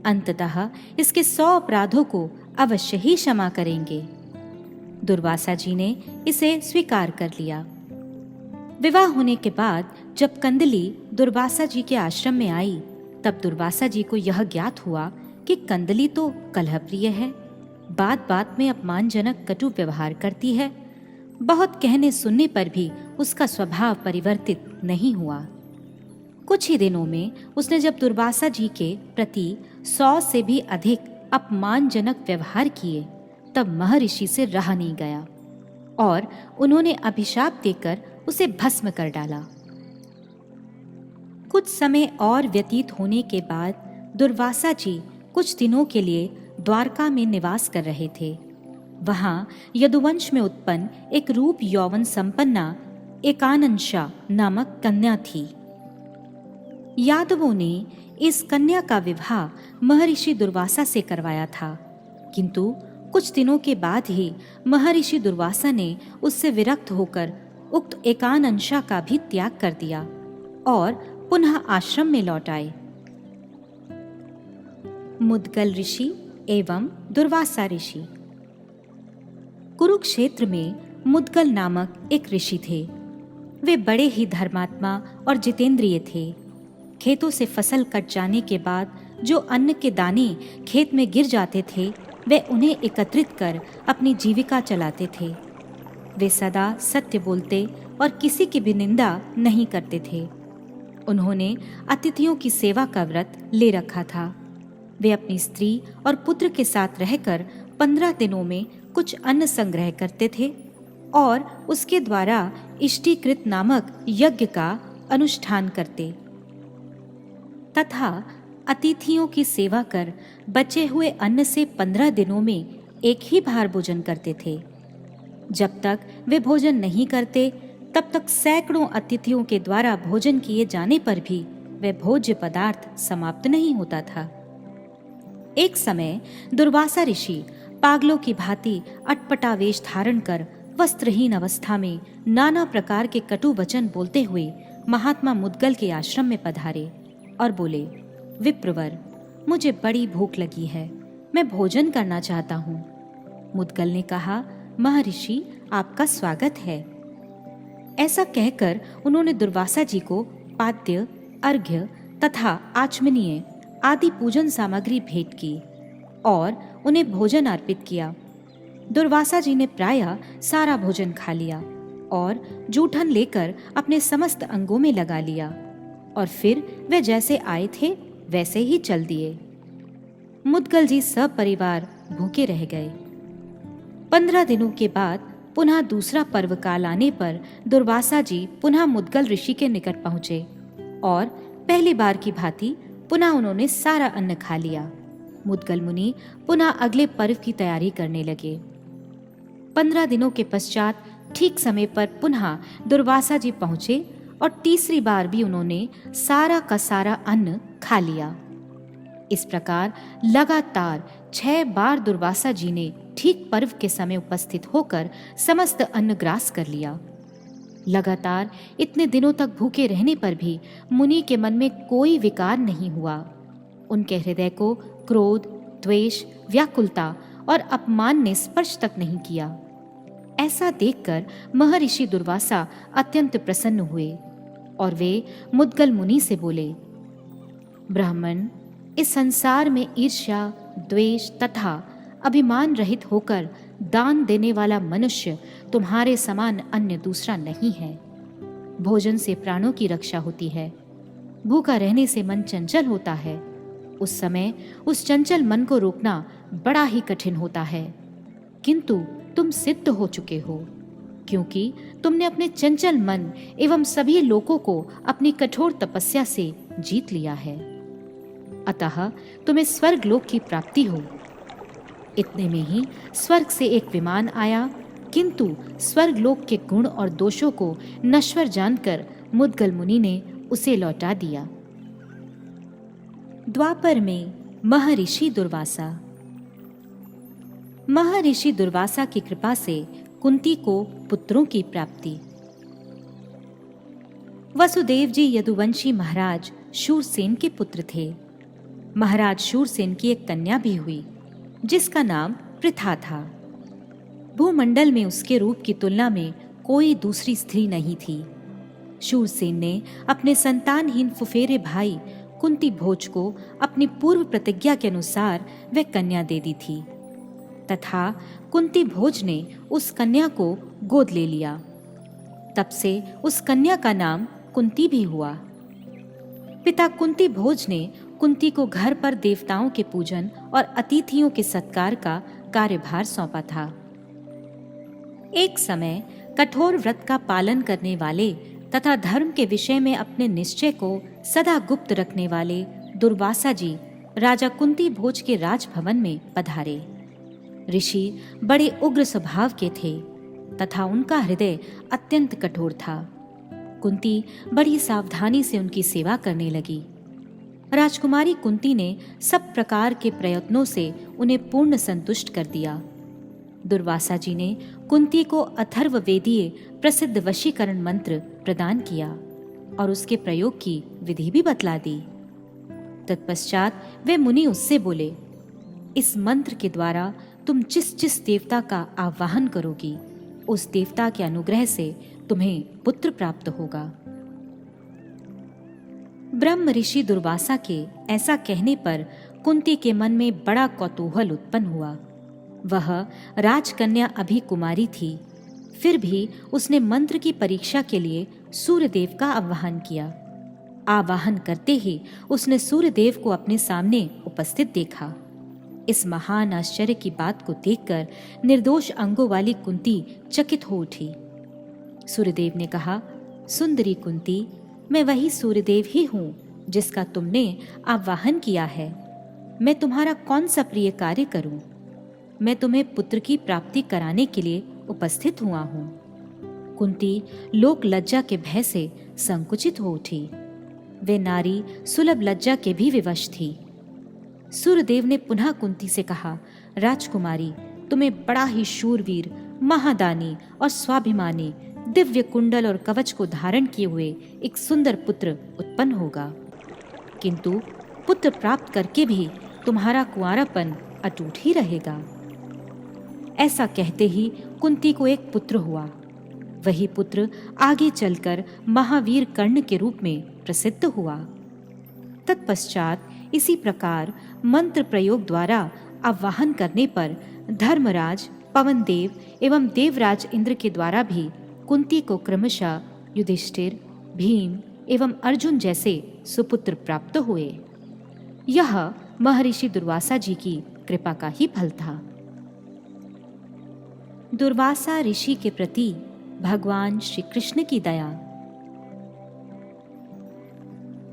Speaker 1: अंततः इसके 100 अपराधों को अवश्य ही क्षमा करेंगे। दुर्वासा जी ने इसे स्वीकार कर लिया। विवाह होने के बाद जब कंदली दुर्वासा जी के आश्रम में आई तब दुर्वासा जी को यह ज्ञात हुआ कि कंदली तो कलहप्रिय है, बात बात में अपमानजनक कटु व्यवहार करती है। बहुत कहने सुनने पर भी उसका स्वभाव परिवर्तित नहीं हुआ। कुछ ही दिनों में उसने जब दुर्वासा जी के प्रति 100 से भी अधिक अपमानजनक व्यवहार किए तब महर्षि से रहा नहीं गया और उन्होंने अभिशाप देकर उसे भस्म कर डाला। कुछ समय और व्यतीत होने के बाद दुर्वासा जी कुछ दिनों के लिए द्वारका में निवास कर रहे थे। वहां यदुवंश में उत्पन्न एक रूप यौवन संपन्ना एकानंशा नामक कन्या थी। यादवों ने इस कन्या का विवाह महर्षि दुर्वासा से करवाया था, किंतु कुछ दिनों के बाद ही महर्षि दुर्वासा ने उससे विरक्त होकर उक्त एकानंशा का भी त्याग कर दिया और पुनः आश्रम में लौट आए। मुद्गल ऋषि एवं दुर्वासा ऋषि। कुरुक्षेत्र में मुद्गल नामक एक ऋषि थे। वे बड़े ही धर्मात्मा और जितेंद्रिय थे। खेतों से फसल कट जाने के बाद जो अन्न के दाने खेत में गिर जाते थे वे उन्हें एकत्रित कर अपनी जीविका चलाते थे। वे सदा सत्य बोलते और किसी की भी निंदा नहीं करते थे। उन्होंने अतिथियों की सेवा का व्रत ले रखा था। वे अपनी स्त्री और पुत्र के साथ रहकर 15 दिनों में कुछ अन्न संग्रह करते थे और उसके द्वारा इष्टिकृत नामक यज्ञ का अनुष्ठान करते तथा अतिथियों की सेवा कर बचे हुए अन्न से 15 दिनों में एक ही बार भोजन करते थे। जब तक वे भोजन नहीं करते तब तक सैकड़ों अतिथियों के द्वारा भोजन किए जाने पर भी वह भोज्य पदार्थ समाप्त नहीं होता था। एक समय दुर्वासा ऋषि पागलों की भांति अटपटा वेश धारण कर वस्त्रहीन अवस्था में नाना प्रकार के कटु वचन बोलते हुए महात्मा मुद्गल के आश्रम में पधारे और बोले, विप्रवर, मुझे बड़ी भूख लगी है, मैं भोजन करना चाहता हूँ। मुद्गल ने कहा, महर्षि, आपका स्वागत है। ऐसा कहकर उन्होंने दुर्वासा जी को पाद्य, अर्घ्य तथा आचमनीय आदि पूजन सामग्री भेंट की और उन्हें भोजन अर्पित किया। दुर्वासा जी ने प्रायः सारा भोजन खा लिया और जूठन लेकर अपने समस्त अंगों में लगा लिया और फिर वे जैसे आए थे वैसे ही चल दिए। मुद्गल जी सब परिवार भूखे रह गए। 15 दिनों के बाद पुनः दूसरा पर्व काल आने पर दुर्वासा जी पुनः मुद्गल ऋषि के निकट पहुंचे और पहली बार की भांति पुनः उन्होंने सारा अन्न खा लिया। मुद्गल मुनि पुनः अगले पर्व की तैयारी करने लगे। 15 दिनों के पश्चात ठीक समय पर पुनः दुर्वासा जी पहुंचे और तीसरी बार भी उन्होंने सारा का सारा अन्न खा लिया। इस प्रकार लगातार 6 बार दुर्वासा जी ने ठीक पर्व के समय उपस्थित होकर समस्त अन्न ग्रास कर लिया। लगातार इतने दिनों तक भूखे रहने पर भी मुनि के मन में कोई विकार नहीं हुआ। उनके हृदय को क्रोध, द्वेष, व्याकुलता और अपमान ने स्पर्श तक नहीं किया। ऐसा देखकर महर्षि दुर्वासा अत्यंत प्रसन्न हुए और वे मुद्गल मुनि से बोले, ब्राह्मण, इस संसार में ईर्ष्या, द्वेष तथा अभिमान रहित होकर दान देने वाला मनुष्य तुम्हारे समान अन्य दूसरा नहीं है। भोजन से प्राणों की रक्षा होती है, भूखा रहने से मन चंचल होता है। उस समय उस चंचल मन को रोकना बड़ा ही कठिन होता है, किंतु तुम सिद्ध हो चुके हो, क्योंकि तुमने अपने चंचल मन एवं सभी लोगों को अपनी कठोर तपस्या से जीत लिया है। अतः तुम्हें स्वर्ग लोक की प्राप्ति हो। इतने में ही स्वर्ग से एक विमान आया, किंतु स्वर्ग लोक के गुण और दोषों को नश्वर जानकर मुद्गल मुनि ने उसे लौटा दिया। द्वापर में महर्षि दुर्वासा। महर्षि दुर्वासा की कृपा से कुंती को पुत्रों की प्राप्ति। वसुदेव जी यदुवंशी महाराज शूरसेन के पुत्र थे। महाराज शूरसेन की एक कन्या भी हुई, जिसका नाम पृथा था। भूमंडल में उसके रूप की तुलना में कोई दूसरी स्त्री नहीं थी। शूरसेन ने अपने संतानहीन फुफेरे भाई कुंती भोज को अपनी पूर्व प्रतिज्ञा के अनुसार वह कन्या दे दी थी, तथा कुंती भोज ने उस कन्या को गोद ले लिया। तब से उस कन्या का नाम कुंती भी हुआ। पिता कुंती भोज ने कुंती को घर पर देवताओं के पूजन और अतिथियों के सत्कार का कार्यभार सौंपा था। एक समय कठोर व्रत का पालन करने वाले तथा धर्म के विषय में अपने निश्चय को सदा गुप्त रखने वाले दुर्वासा जी राजा कुंती भोज के राजभवन में पधारे। ऋषि बड़े उग्र स्वभाव के थे तथा उनका हृदय अत्यंत कठोर था। कुंती बड़ी सावधानी से उनकी सेवा करने लगी। राजकुमारी कुंती ने सब प्रकार के प्रयत्नों से उन्हें पूर्ण संतुष्ट कर दिया। दुर्वासा जी ने कुंती को अथर्व वेदीय प्रसिद्ध वशीकरण मंत्र प्रदान किया और उसके प्रयोग की विधि भी बतला दी। तत्पश्चात वे मुनि उससे बोले, इस मंत्र के द्वारा तुम जिस जिस देवता का आवाहन करोगी, उस देवता के अनुग्रह से तुम्हें पुत्र प्राप्त होगा। ब्रह्म ऋषि दुर्वासा के ऐसा कहने पर कुंती के मन में बड़ा कौतूहल उत्पन्न हुआ। वह राजकन्या अभी कुमारी थी, फिर भी उसने मंत्र की परीक्षा के लिए सूर्यदेव का आवाहन किया। आवाहन करते ही उसने सूर्यदेव को अपने सामने उपस्थित देखा। इस महान आश्चर्य की बात को देखकर निर्दोष अंगों वाली कुंती चकित हो उठी। सूर्यदेव ने कहा, सुंदरी कुंती, मैं वही सूर्यदेव ही हूँ जिसका तुमने आवाहन किया है। मैं तुम्हारा कौन सा प्रिय कार्य करूं? मैं तुम्हें पुत्र की प्राप्ति कराने के लिए उपस्थित हुआ हूँ। कुंती लोक लज्जा के भय से संकुचित हो उठी। वे नारी सुलभ लज्जा के भी विवश थी। सूर्यदेव ने पुनः कुंती से कहा, राजकुमारी, तुम्हें बड़ा ही शूरवीर, महादानी और स्वाभिमानी, दिव्य कुंडल और कवच को धारण किए हुए एक सुंदर पुत्र उत्पन्न होगा, किंतु पुत्र प्राप्त करके भी तुम्हारा कुंवारापन अटूट ही रहेगा। ऐसा कहते ही कुंती को एक पुत्र हुआ। वही पुत्र आगे चलकर महावीर कर्ण के रूप में प्रसिद्ध हुआ। तत्पश्चात इसी प्रकार मंत्र प्रयोग द्वारा आवाहन करने पर धर्मराज, पवनदेव एवं देवराज इंद्र के द्वारा भी कुंती को क्रमशः युधिष्ठिर, भीम एवं अर्जुन जैसे सुपुत्र प्राप्त हुए। यह महर्षि दुर्वासा जी की कृपा का ही फल था। दुर्वासा ऋषि के प्रति भगवान श्री कृष्ण की दया।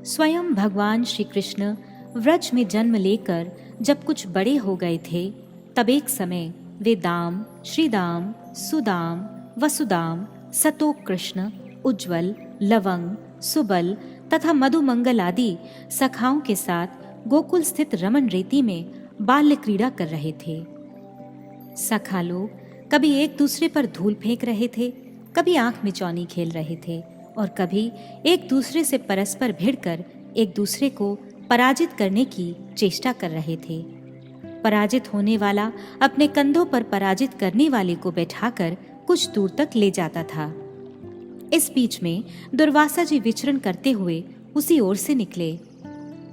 Speaker 1: स्वयं भगवान श्री कृष्ण व्रज में जन्म लेकर जब कुछ बड़े हो गए थे, तब एक समय वे दाम, श्रीदाम, सुदाम, वसुदाम, सतोक कृष्ण, उज्ज्वल, लवंग, सुबल तथा मधुमंगल आदि सखाओं के साथ गोकुल स्थित रमन रेती में बाल्य क्रीड़ा कर रहे थे। सखा लोग कभी एक दूसरे पर धूल फेंक रहे थे, कभी आंख मिचौनी खेल रहे थे और कभी एक दूसरे से परस्पर भिड़कर एक दूसरे को पराजित करने की चेष्टा कर रहे थे। पराजित होने वाला अपने कंधों पर पराजित करने वाले को बैठाकर कुछ दूर तक ले जाता था। इस बीच में दुर्वासा जी विचरण करते हुए उसी ओर से निकले।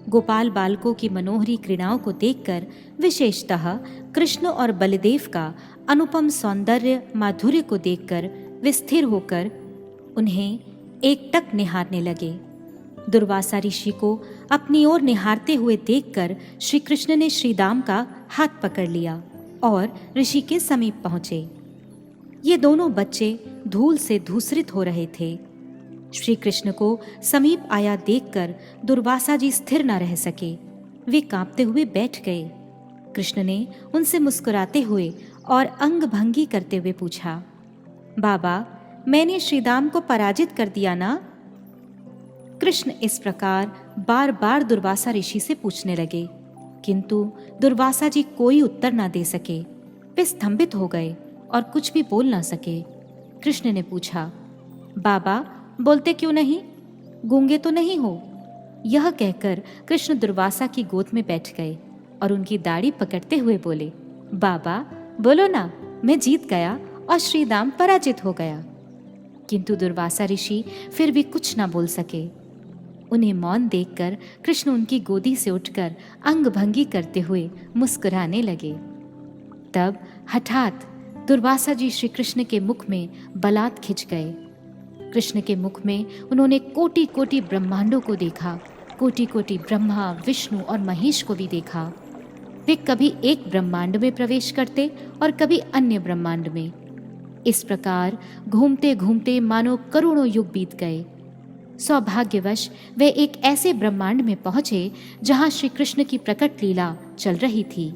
Speaker 1: गोपाल बालकों की मनोहरी क्रीड़ाओं को देखकर, विशेषतः कृष्ण और बलदेव का अनुपम सौंदर्य माधुर्य को देखकर वे स्थिर होकर उन्हें एकटक निहारने लगे। दुर्वासा ऋषि को अपनी ओर निहारते हुए देखकर श्री कृष्ण ने श्रीदाम का हाथ पकड़ लिया और ऋषि के समीप पहुंचे। ये दोनों बच्चे धूल से धूसरित हो रहे थे। श्री कृष्ण को समीप आया देखकर दुर्वासा जी स्थिर न रह सके। वे कांपते हुए बैठ गए। कृष्ण ने उनसे मुस्कुराते हुए और अंग भंगी करते हुए पूछा, बाबा, मैंने श्रीदाम को पराजित कर दिया ना? कृष्ण इस प्रकार बार बार दुर्वासा ऋषि से पूछने लगे, किंतु दुर्वासा जी कोई उत्तर न दे सके। वे स्तंभित हो गए और कुछ भी बोल न सके। कृष्ण ने पूछा, बाबा, बोलते क्यों नहीं? गूंगे तो नहीं हो? यह कहकर कृष्ण दुर्वासा की गोद में बैठ गए और उनकी दाढ़ी पकड़ते हुए बोले, बाबा, बोलो ना, मैं जीत गया और श्रीदाम पराजित हो गया। किंतु दुर्वासा ऋषि फिर भी कुछ न बोल सके। उन्हें मौन देखकर कृष्ण उनकी गोदी से उठकर अंग भंगी करते हुए मुस्कुराने लगे। तब हठात दुर्वासा जी श्री कृष्ण के मुख में बलात् खिंच गए। कृष्ण के मुख में उन्होंने कोटि कोटि ब्रह्मांडों को देखा, कोटि कोटि ब्रह्मा, विष्णु और महेश को भी देखा। वे कभी एक ब्रह्मांड में प्रवेश करते और कभी अन्य ब्रह्मांड में। इस प्रकार घूमते घूमते मानो करोड़ों युग बीत गए। सौभाग्यवश वे एक ऐसे ब्रह्मांड में पहुंचे जहां श्री कृष्ण की प्रकट लीला चल रही थी,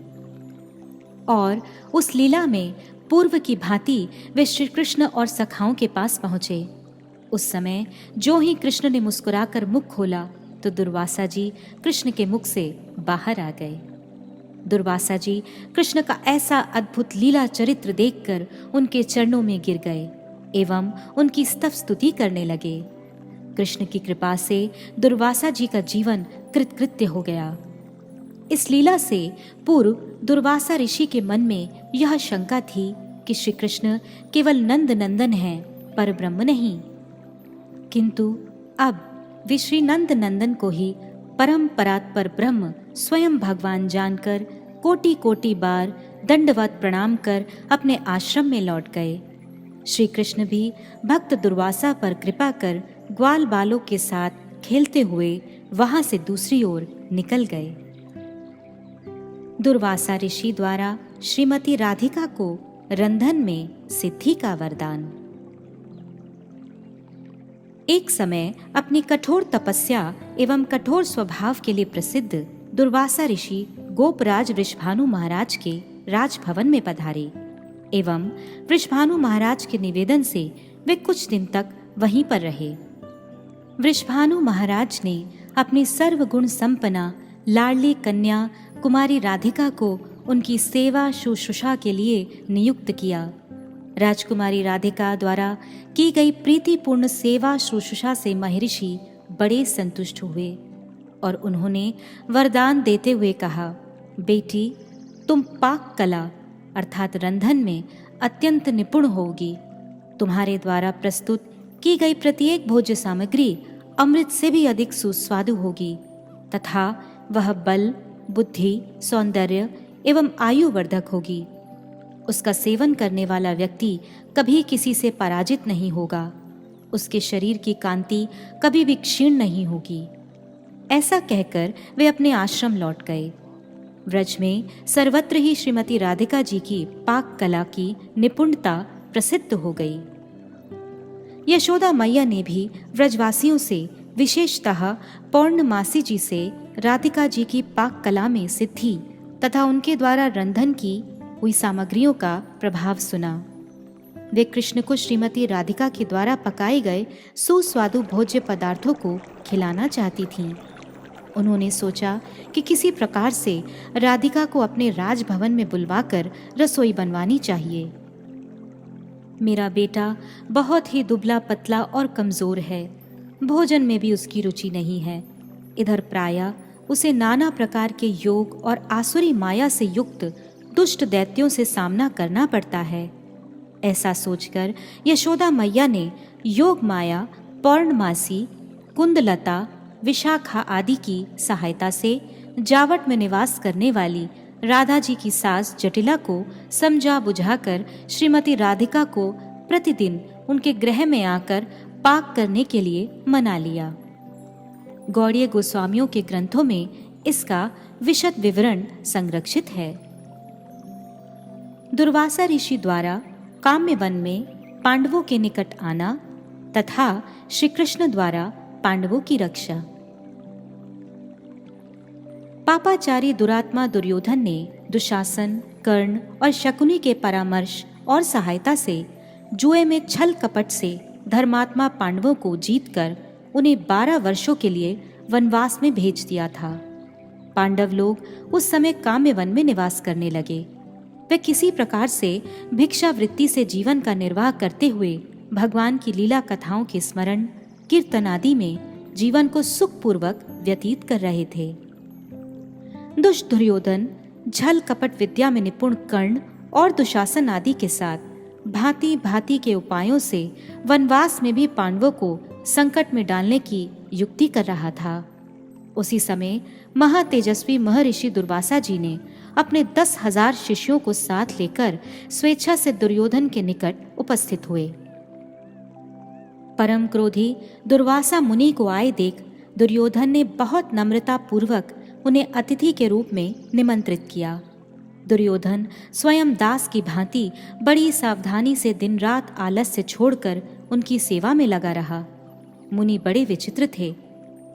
Speaker 1: और उस लीला में पूर्व की भांति वे श्री कृष्ण और सखाओं के पास पहुंचे। उस समय जो ही कृष्ण ने मुस्कुराकर मुख खोला तो दुर्वासा जी कृष्ण के मुख से बाहर आ गए। दुर्वासा जी कृष्ण का ऐसा अद्भुत लीला चरित्र देखकर उनके चरणों में गिर गए एवं उनकी स्तव स्तुति करने लगे। कृष्ण की कृपा से दुर्वासा जी का जीवन कृतकृत्य हो गया। इस लीला से पूर्व दुर्वासा ऋषि के मन में यह शंका थी कि श्री कृष्ण केवल नंद नंदन हैं, पर ब्रह्म नहीं। किंतु अब वे श्री नंद नंदन को ही परम परात्पर ब्रह्म स्वयं भगवान जानकर कोटि कोटि बार दंडवत प्रणाम कर अपने आश्रम में लौट गए। श्री कृष्ण भी भक्त दुर्वासा पर कृपा कर ग्वाल बालों के साथ खेलते हुए वहां से दूसरी ओर निकल गए। दुर्वासा ऋषि द्वारा श्रीमती राधिका को रंधन में सिद्धि का वरदान। एक समय अपनी कठोर तपस्या एवं कठोर स्वभाव के लिए प्रसिद्ध दुर्वासा ऋषि गोपराज वृषभानु महाराज के राजभवन में पधारे एवं वृषभानु महाराज के निवेदन से वे कुछ दिन तक वहीं पर रहे। वृषभानु महाराज ने अपनी सर्वगुण संपन्ना लाडली कन्या कुमारी राधिका को उनकी सेवा शुश्रूषा के लिए नियुक्त किया। राजकुमारी राधिका द्वारा की गई प्रीतिपूर्ण सेवा शुश्रूषा से महर्षि बड़े संतुष्ट हुए और उन्होंने वरदान देते हुए कहा, बेटी, तुम पाक कला अर्थात रंधन में अत्यंत निपुण होगी। तुम्हारे द्वारा प्रस्तुत की गई प्रत्येक भोज्य सामग्री अमृत से भी अधिक सुस्वादु होगी तथा वह बल, बुद्धि, सौंदर्य एवं आयुवर्धक होगी। उसका सेवन करने वाला व्यक्ति कभी किसी से पराजित नहीं होगा। उसके शरीर की कांति कभी भी क्षीण नहीं होगी। ऐसा कहकर वे अपने आश्रम लौट गए। व्रज में सर्वत्र ही श्रीमती राधिका जी की पाक कला की निपुणता प्रसिद्ध हो गई। यशोदा मैया ने भी व्रजवासियों से, विशेषतः पौर्णमासी जी से राधिका जी की पाक कला में सिद्धि तथा उनके द्वारा रंधन की हुई सामग्रियों का प्रभाव सुना। वे कृष्ण को श्रीमती राधिका के द्वारा पकाए गए सुस्वादु भोज्य पदार्थों को खिलाना चाहती थीं। उन्होंने सोचा कि किसी प्रकार से राधिका को अपने राजभवन में बुलवाकर रसोई बनवानी चाहिए। मेरा बेटा बहुत ही दुबला पतला और कमज़ोर है। भोजन में भी उसकी रुचि नहीं है। इधर प्रायः उसे नाना प्रकार के योग और आसुरी माया से युक्त दुष्ट दैत्यों से सामना करना पड़ता है। ऐसा सोचकर यशोदा मैया ने योग माया, पौर्णमासी, कुंदलता, विशाखा आदि की सहायता से जावट में निवास करने वाली राधा जी की सास जटिला को समझा बुझाकर श्रीमती राधिका को प्रतिदिन उनके गृह में आकर पाक करने के लिए मना लिया। गौड़ीय गोस्वामियों के ग्रंथों में इसका विशद विवरण संरक्षित है। दुर्वासा ऋषि द्वारा काम्य वन में पांडवों के निकट आना तथा श्री कृष्ण द्वारा पांडवों की रक्षा। पापाचारी दुरात्मा दुर्योधन ने दुशासन, कर्ण और शकुनी के परामर्श और सहायता से जुए में छल कपट से धर्मात्मा पांडवों को जीतकर उन्हें 12 वर्षों के लिए वनवास में भेज दिया था। पांडव लोग उस समय काम्य वन में निवास करने लगे। वे किसी प्रकार से भिक्षावृत्ति से जीवन का निर्वाह करते हुए भगवान की लीला कथाओं के स्मरण, कीर्तन आदि में जीवन को सुखपूर्वक व्यतीत कर रहे थे। दुष्ट दुर्योधन, छल कपट विद्या में निपुण कर्ण और दुशासन आदि के साथ भांति भांति के उपायों से वनवास में भी पांडवों को संकट में डालने की युक्ति कर रहा था। उसी समय महातेजस्वी महर्षि दुर्वासा जी ने अपने 10,000 शिष्यों को साथ लेकर स्वेच्छा से दुर्योधन के निकट उपस्थित हुए। परम क्रोधी दुर्वासा मुनि को आए देख दुर्योधन ने बहुत नम्रता पूर्वक उन्हें अतिथि के रूप में निमंत्रित किया। दुर्योधन स्वयं दास की भांति बड़ी सावधानी से दिन रात आलस्य छोड़कर उनकी सेवा में लगा रहा। मुनि बड़े विचित्र थे।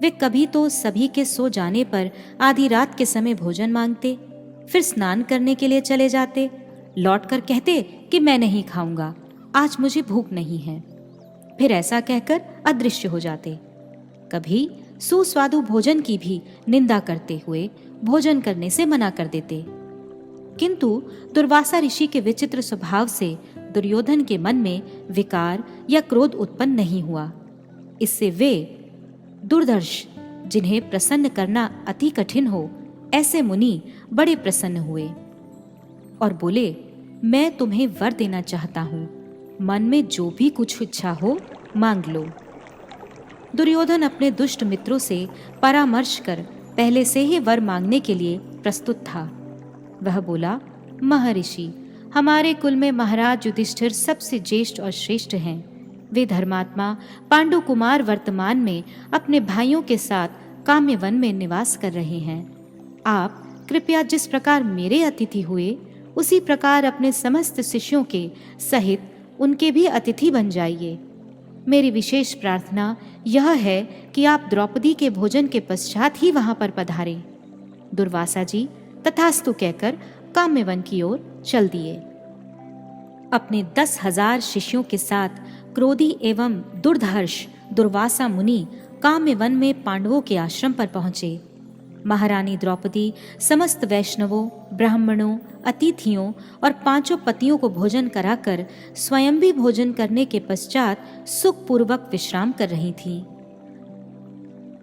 Speaker 1: वे कभी तो सभी के सो जाने पर आधी रात के समय भोजन मांगते, फिर स्नान करने के लिए चले जाते, लौटकर कहते कि मैं नहीं खाऊंगा, आज मुझे भूख नहीं है, फिर ऐसा कहकर अदृश्य हो जाते। कभी सुस्वादु भोजन की भी निंदा करते हुए भोजन करने से मना कर देते। किंतु दुर्वासा ऋषि के विचित्र स्वभाव से दुर्योधन के मन में विकार या क्रोध उत्पन्न नहीं हुआ। इससे वे दुर्धर्ष, जिन्हें प्रसन्न करना अति कठिन हो, ऐसे मुनि बड़े प्रसन्न हुए और बोले, मैं तुम्हें वर देना चाहता हूं, मन में जो भी कुछ इच्छा हो मांग लो। दुर्योधन अपने दुष्ट मित्रों से परामर्श कर पहले से ही वर मांगने के लिए प्रस्तुत था। वह बोला, महर्षि, हमारे कुल में महाराज युधिष्ठिर सबसे ज्येष्ठ और श्रेष्ठ हैं। वे धर्मात्मा पांडु कुमार वर्तमान में अपने भाइयों के साथ काम्य वन में निवास कर रहे हैं। आप कृपया जिस प्रकार मेरे अतिथि हुए, उसी प्रकार अपने समस्त शिष्यों के सहित उनके भी अतिथि बन जाइए। मेरी विशेष प्रार्थना यह है कि आप द्रौपदी के भोजन के पश्चात ही वहां पर पधारें। दुर्वासा जी तथास्तु कहकर काम्यवन की ओर चल दिए। अपने 10,000 शिष्यों के साथ क्रोधी एवं दुर्धर्ष दुर्वासा मुनि काम्यवन में पांडवों के आश्रम पर पहुंचे। महारानी द्रौपदी समस्त वैष्णवों, ब्राह्मणों, अतिथियों और 5 पतियों को भोजन कराकर स्वयं भी भोजन करने के पश्चात सुखपूर्वक विश्राम कर रही थी।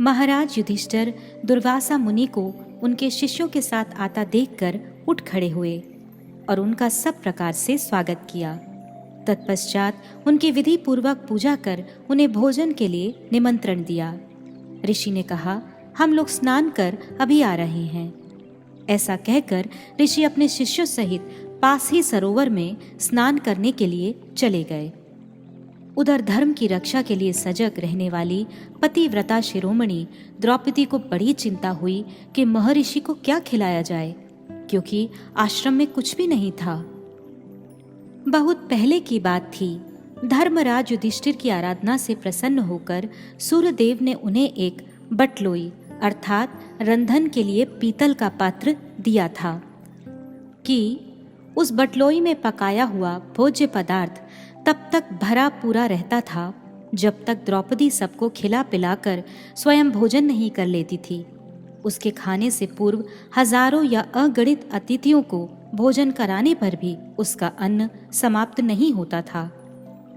Speaker 1: महाराज युधिष्ठिर दुर्वासा मुनि को उनके शिष्यों के साथ आता देखकर उठ खड़े हुए और उनका सब प्रकार से स्वागत किया। तत्पश्चात उनकी विधि पूर्वक पूजा कर उन्हें भोजन के लिए निमंत्रण दिया। ऋषि ने कहा, हम लोग स्नान कर अभी आ रहे हैं। ऐसा कहकर ऋषि अपने शिष्यों सहित पास ही सरोवर में स्नान करने के लिए चले गए। उधर धर्म की रक्षा के लिए सजग रहने वाली पतिव्रता शिरोमणि द्रौपदी को बड़ी चिंता हुई कि महर्षि को क्या खिलाया जाए, क्योंकि आश्रम में कुछ भी नहीं था। बहुत पहले की बात थी। धर्मराज युधिष्ठिर की आराधना से प्रसन्न होकर सूर्यदेव ने उन्हें एक बटलोई अर्थात रंधन के लिए पीतल का पात्र दिया था कि उस बटलोई में पकाया हुआ भोज्य पदार्थ तब तक भरा पूरा रहता था जब तक द्रौपदी सबको खिला पिलाकर स्वयं भोजन नहीं कर लेती थी। उसके खाने से पूर्व हजारों या अगणित अतिथियों को भोजन कराने पर भी उसका अन्न समाप्त नहीं होता था।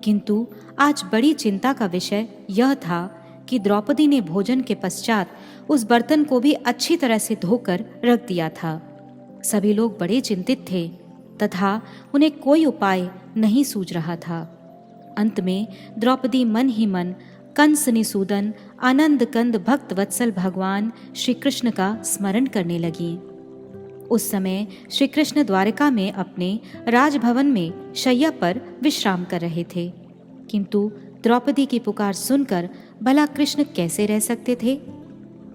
Speaker 1: किंतु आज बड़ी चिंता का विषय यह था कि द्रौपदी ने भोजन के पश्चात उस बर्तन को भी अच्छी तरह से धोकर रख दिया था। सभी लोग बड़े चिंतित थे। तथा उन्हें कोई उपाय नहीं सूझ रहा था। अंत में द्रौपदी मन ही मन कंस निसूदन आनंद कंद भक्त वत्सल भगवान श्री कृष्ण का स्मरण करने लगी। उस समय श्री कृष्ण द्वारिका में अपने राजभवन में शैया पर विश्राम कर रहे थे, किंतु द्रौपदी की पुकार सुनकर भला कृष्ण कैसे रह सकते थे।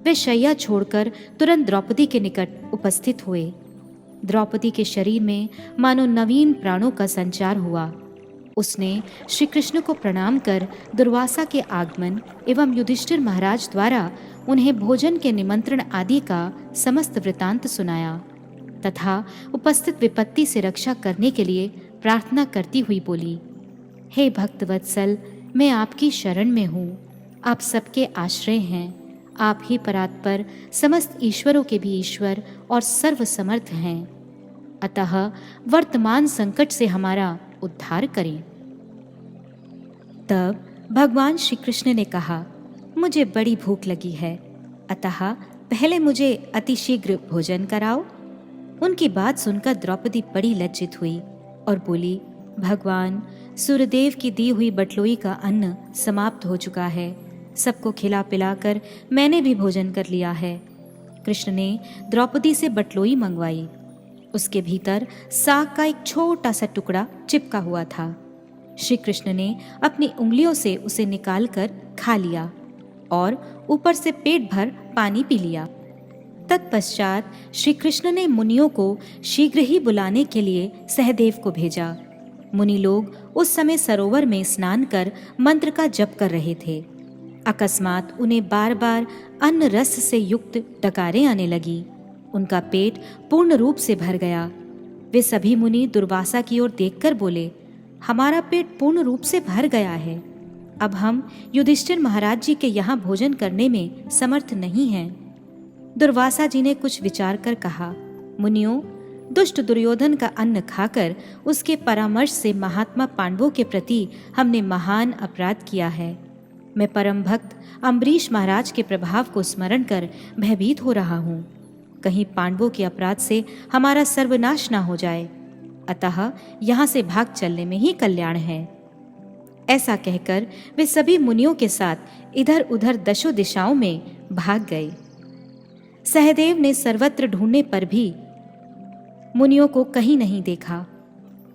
Speaker 1: वे शैया छोड़कर तुरंत द्रौपदी के निकट उपस्थित हुए। द्रौपदी के शरीर में मानो नवीन प्राणों का संचार हुआ। उसने श्री कृष्ण को प्रणाम कर दुर्वासा के आगमन एवं युधिष्ठिर महाराज द्वारा उन्हें भोजन के निमंत्रण आदि का समस्त वृतांत सुनाया तथा उपस्थित विपत्ति से रक्षा करने के लिए प्रार्थना करती हुई बोली, हे भक्तवत्सल, मैं आपकी शरण में हूँ। आप सबके आश्रय हैं। आप ही परात्पर समस्त ईश्वरों के भी ईश्वर और सर्वसमर्थ हैं। अतः वर्तमान संकट से हमारा उद्धार करें। तब भगवान श्री कृष्ण ने कहा, मुझे बड़ी भूख लगी है, अतः पहले मुझे अतिशीघ्र भोजन कराओ। उनकी बात सुनकर द्रौपदी बड़ी लज्जित हुई और बोली, भगवान, सूर्यदेव की दी हुई बटलोई का अन्न समाप्त हो चुका है। सबको खिला पिलाकर मैंने भी भोजन कर लिया है। कृष्ण ने द्रौपदी से बटलोई मंगवाई। उसके भीतर साग का एक छोटा सा टुकड़ा चिपका हुआ था। श्री कृष्ण ने अपनी उंगलियों से उसे निकालकर खा लिया और ऊपर से पेट भर पानी पी लिया। तत्पश्चात श्री कृष्ण ने मुनियों को शीघ्र ही बुलाने के लिए सहदेव को भेजा। मुनि लोग उस समय सरोवर में स्नान कर मंत्र का जप कर रहे थे। अकस्मात उन्हें बार बार अन्न रस से युक्त डकारें आने लगी। उनका पेट पूर्ण रूप से भर गया। वे सभी मुनि दुर्वासा की ओर देखकर बोले, हमारा पेट पूर्ण रूप से भर गया है। अब हम युधिष्ठिर महाराज जी के यहाँ भोजन करने में समर्थ नहीं हैं। दुर्वासा जी ने कुछ विचार कर कहा, मुनियों, दुष्ट दुर्योधन का अन्न खाकर उसके परामर्श से महात्मा पांडवों के प्रति हमने महान अपराध किया है। मैं परम भक्त अम्बरीश महाराज के प्रभाव को स्मरण कर भयभीत हो रहा हूँ। कहीं पांडवों के अपराध से हमारा सर्वनाश न हो जाए, अतः यहाँ से भाग चलने में ही कल्याण है। ऐसा कहकर वे सभी मुनियों के साथ इधर उधर दशों दिशाओं में भाग गए। सहदेव ने सर्वत्र ढूंढने पर भी मुनियों को कहीं नहीं देखा।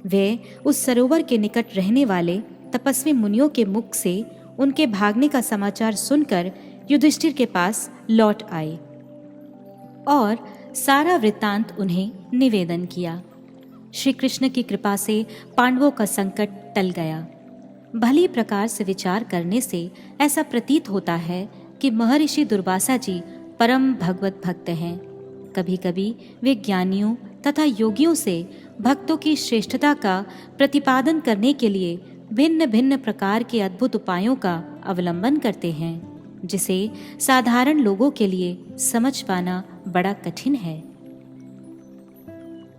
Speaker 1: वे उस सरोवर के निकट रहने वाले तपस्वी मुनियों के मुख से उनके भागने का समाचार सुनकर युधिष्ठिर के पास लौट आए और सारा वृत्तांत उन्हें निवेदन किया। श्री कृष्ण की कृपा से पांडवों का संकट टल गया। भली प्रकार से विचार करने से ऐसा प्रतीत होता है कि महर्षि दुर्वासा जी परम भगवत भक्त हैं। कभी कभी वे ज्ञानियों तथा योगियों से भक्तों की श्रेष्ठता का प्रतिपादन करने के लिए भिन्न भिन्न प्रकार के अद्भुत उपायों का अवलंबन करते हैं, जिसे साधारण लोगों के लिए समझ पाना बड़ा कठिन है।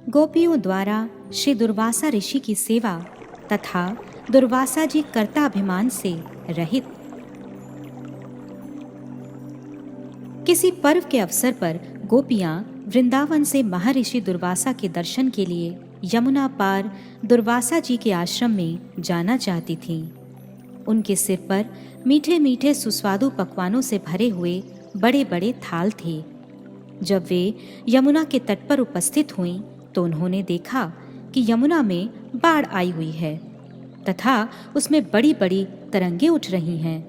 Speaker 1: गोपियों द्वारा श्री दुर्वासा ऋषि की सेवा तथा दुर्वासा जी कर्ताभिमान से रहित। किसी पर्व के अवसर पर गोपियां वृंदावन से महर्षि दुर्वासा के दर्शन के लिए यमुना पार दुर्वासा जी के आश्रम में जाना चाहती थीं। उनके सिर पर मीठे मीठे सुस्वादु पकवानों से भरे हुए बड़े बड़े थाल थे। जब वे यमुना के तट पर उपस्थित हुईं तो उन्होंने देखा कि यमुना में बाढ़ आई हुई है तथा उसमें बड़ी बड़ी तरंगे उठ रही हैं।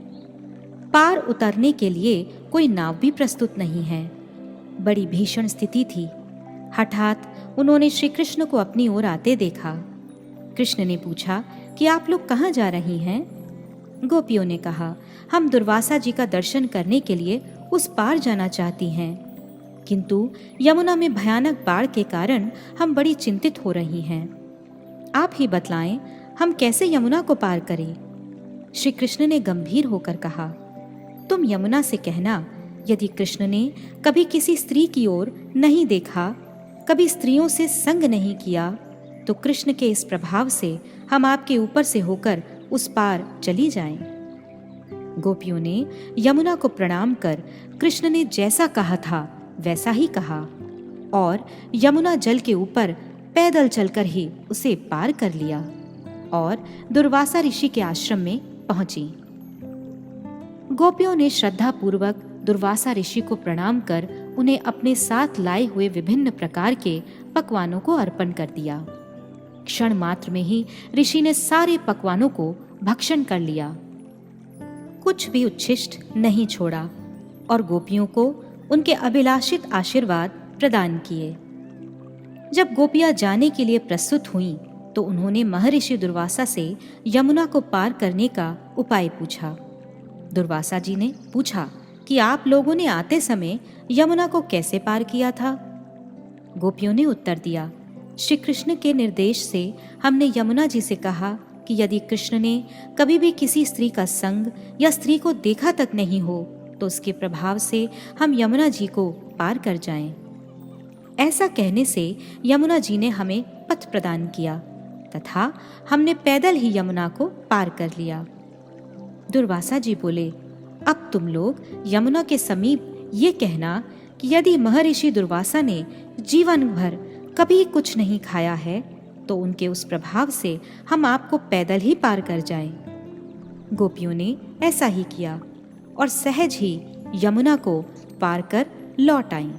Speaker 1: पार उतरने के लिए कोई नाव भी प्रस्तुत नहीं है। बड़ी भीषण स्थिति थी। हठात उन्होंने श्री कृष्ण को अपनी ओर आते देखा। कृष्ण ने पूछा कि आप लोग कहाँ जा रही हैं? गोपियों ने कहा, हम दुर्वासा जी का दर्शन करने के लिए उस पार जाना चाहती हैं, किंतु यमुना में भयानक बाढ़ के कारण हम बड़ी चिंतित हो रही हैं। आप ही बतलाएं, हम कैसे यमुना को पार करें? श्री कृष्ण ने गंभीर होकर कहा, तुम यमुना से कहना, यदि कृष्ण ने कभी किसी स्त्री की ओर नहीं देखा, कभी स्त्रियों से संग नहीं किया, तो कृष्ण के इस प्रभाव से हम आपके ऊपर से होकर उस पार चली जाएं। गोपियों ने यमुना को प्रणाम कर कृष्ण ने जैसा कहा था वैसा ही कहा और यमुना जल के ऊपर पैदल चलकर ही उसे पार कर लिया और दुर्वासा ऋषि के आश्रम में पहुंची। गोपियों ने श्रद्धा पूर्वक दुर्वासा ऋषि को प्रणाम कर उन्हें अपने साथ लाए हुए विभिन्न प्रकार के पकवानों को अर्पण कर दिया। क्षण मात्र में ही ऋषि ने सारे पकवानों को भक्षण कर लिया, कुछ भी उच्छिष्ट नहीं छोड़ा और गोपियों को उनके अभिलाषित आशीर्वाद प्रदान किए। जब गोपियां जाने के लिए प्रस्तुत हुईं, तो उन्होंने महर्षि दुर्वासा से यमुना को पार करने का उपाय पूछा। दुर्वासा जी ने पूछा कि आप लोगों ने आते समय यमुना को कैसे पार किया था? गोपियों ने उत्तर दिया, श्री कृष्ण के निर्देश से हमने यमुना जी से कहा कि यदि कृष्ण ने कभी भी किसी स्त्री का संग या स्त्री को देखा तक नहीं हो तो उसके प्रभाव से हम यमुना जी को पार कर जाएं। ऐसा कहने से यमुना जी ने हमें पथ प्रदान किया तथा हमने पैदल ही यमुना को पार कर लिया। दुर्वासा जी बोले, अब तुम लोग यमुना के समीप ये कहना कि यदि महर्षि दुर्वासा ने जीवन भर कभी कुछ नहीं खाया है तो उनके उस प्रभाव से हम आपको पैदल ही पार कर जाएं। गोपियों ने ऐसा ही किया और सहज ही यमुना को पार कर लौट आईं।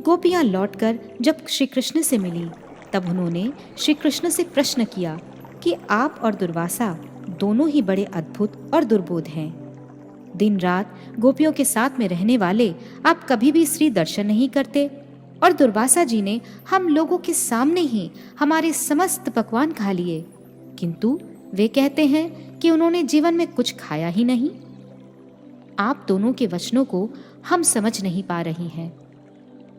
Speaker 1: गोपियां लौटकर जब श्री कृष्ण से मिली तब उन्होंने श्री कृष्ण से प्रश्न किया कि आप और दुर्वासा दोनों ही बड़े अद्भुत और दुर्बोध हैं। दिन रात गोपियों के साथ में रहने वाले आप कभी भी स्त्री दर्शन नहीं करते और दुर्वासा जी ने हम लोगों के सामने ही हमारे समस्त पकवान खा लिए, किंतु वे कहते हैं कि उन्होंने जीवन में कुछ खाया ही नहीं। आप दोनों के वचनों को हम समझ नहीं पा रही हैं।